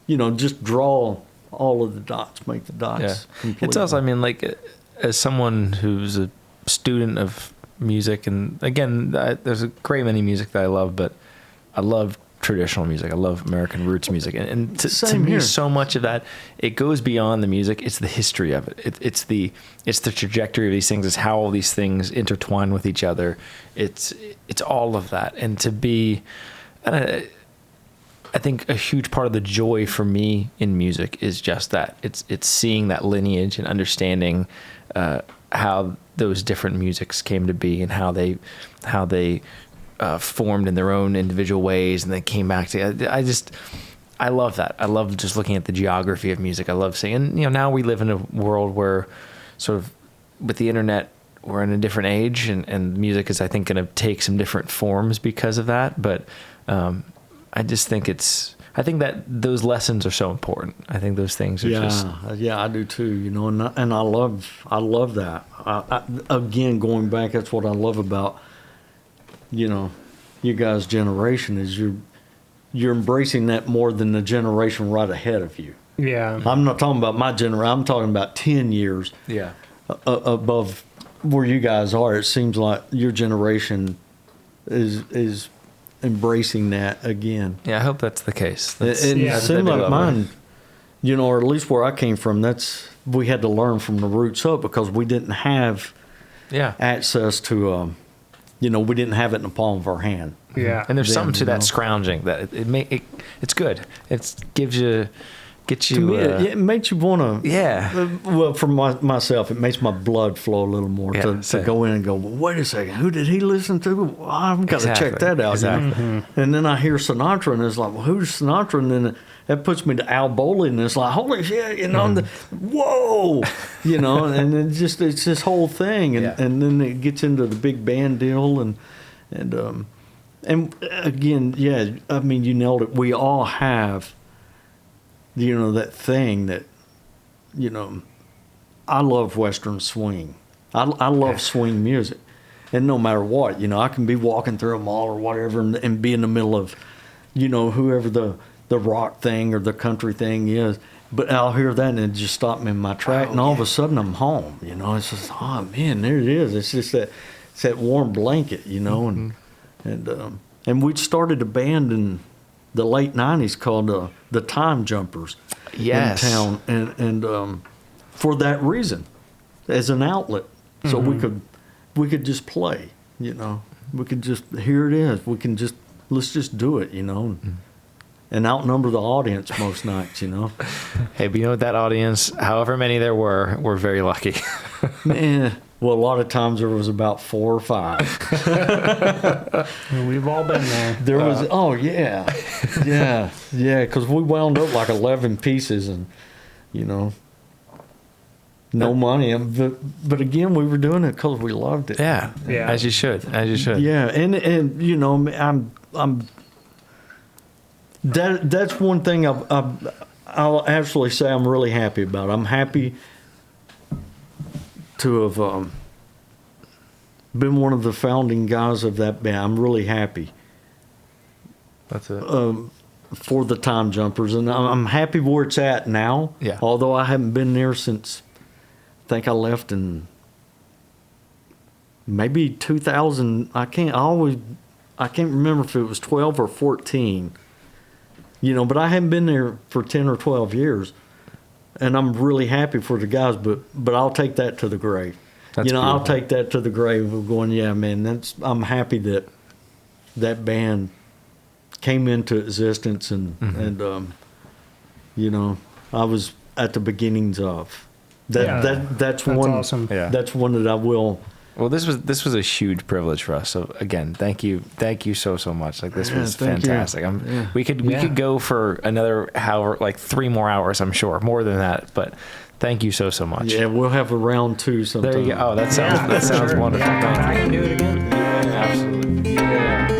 just draw all of the dots, make the dots complete. It's also, like, as someone who's a student of music, and again, there's a great many music that I love, but I love traditional music. I love American roots music, and to me, so much of that, it goes beyond the music. It's the history of it. It's the trajectory of these things. It's how all these things intertwine with each other. It's all of that, and to be, I think a huge part of the joy for me in music is just that. It's seeing that lineage and understanding how those different musics came to be and how they formed in their own individual ways and they came back together. I love that. I love just looking at the geography of music. I love seeing, and now we live in a world where sort of with the internet, we're in a different age, and music is, I think, going to take some different forms because of that. But I just think I think that those lessons are so important. I think those things are Yeah, I do too, and I love that. Again, going back, that's what I love about, you guys' generation is you're embracing that more than the generation right ahead of you. Yeah. I'm not talking about my generation. I'm talking about 10 years above where you guys are. It seems like your generation is embracing that again. Yeah, I hope that's the case. It seems like mine, or at least where I came from, we had to learn from the roots up because we didn't have access to, we didn't have it in the palm of our hand. Yeah. And there's something to that scrounging that it's good. It gets you. To me, it makes you want to. Yeah. Well, for myself, it makes my blood flow a little more to go in and go, well, wait a second, who did he listen to? Well, I've got to check that out. Exactly. Mm-hmm. And then I hear Sinatra, and it's like, well, who's Sinatra? And then that puts me to Al Bowley, and it's like, holy shit, whoa, and it's this whole thing, and then it gets into the big band deal, and again, I mean, you nailed it. We all have. That thing that, I love Western swing. I love swing music. And no matter what, I can be walking through a mall or whatever and be in the middle of, whoever the rock thing or the country thing is. But I'll hear that and it just stop me in my track. And all of a sudden I'm home, It's just, oh, man, there it is. It's just that warm blanket, and we'd started a band in the late 90s called the Time Jumpers in town, and for that reason, as an outlet, so we could just play, we could just, here it is, let's just do it, and outnumber the audience most nights, Hey, but what, that audience, however many there were very lucky. Man. Well, a lot of times there was about 4 or 5. We've all been there. There was, because we wound up like 11 pieces and, no money. But again, we were doing it because we loved it. Yeah, as you should. Yeah, and that's one thing I'll actually say I'm really happy about. I'm happy to have been one of the founding guys of that band. I'm really happy. That's it. For the Time Jumpers, and I'm happy where it's at now. Yeah. Although I haven't been there since, I think I left in maybe 2000. I can't remember if it was 12 or 14. But I haven't been there for 10 or 12 years. And I'm really happy for the guys, but I'll take that to the grave. That's beautiful. I'll take that to the grave of going, yeah, man, I'm happy that band came into existence and I was at the beginnings of that. That's one. Awesome. Yeah. That's one that I will. Well, this was a huge privilege for us. So again, thank you so much. Like this was fantastic. We could go for another hour, like 3 more hours, I'm sure, more than that. But thank you so much. Yeah, we'll have a round 2 sometime. There you go. Oh, that sounds wonderful. Yeah, I can do it again. Yeah, absolutely. Yeah.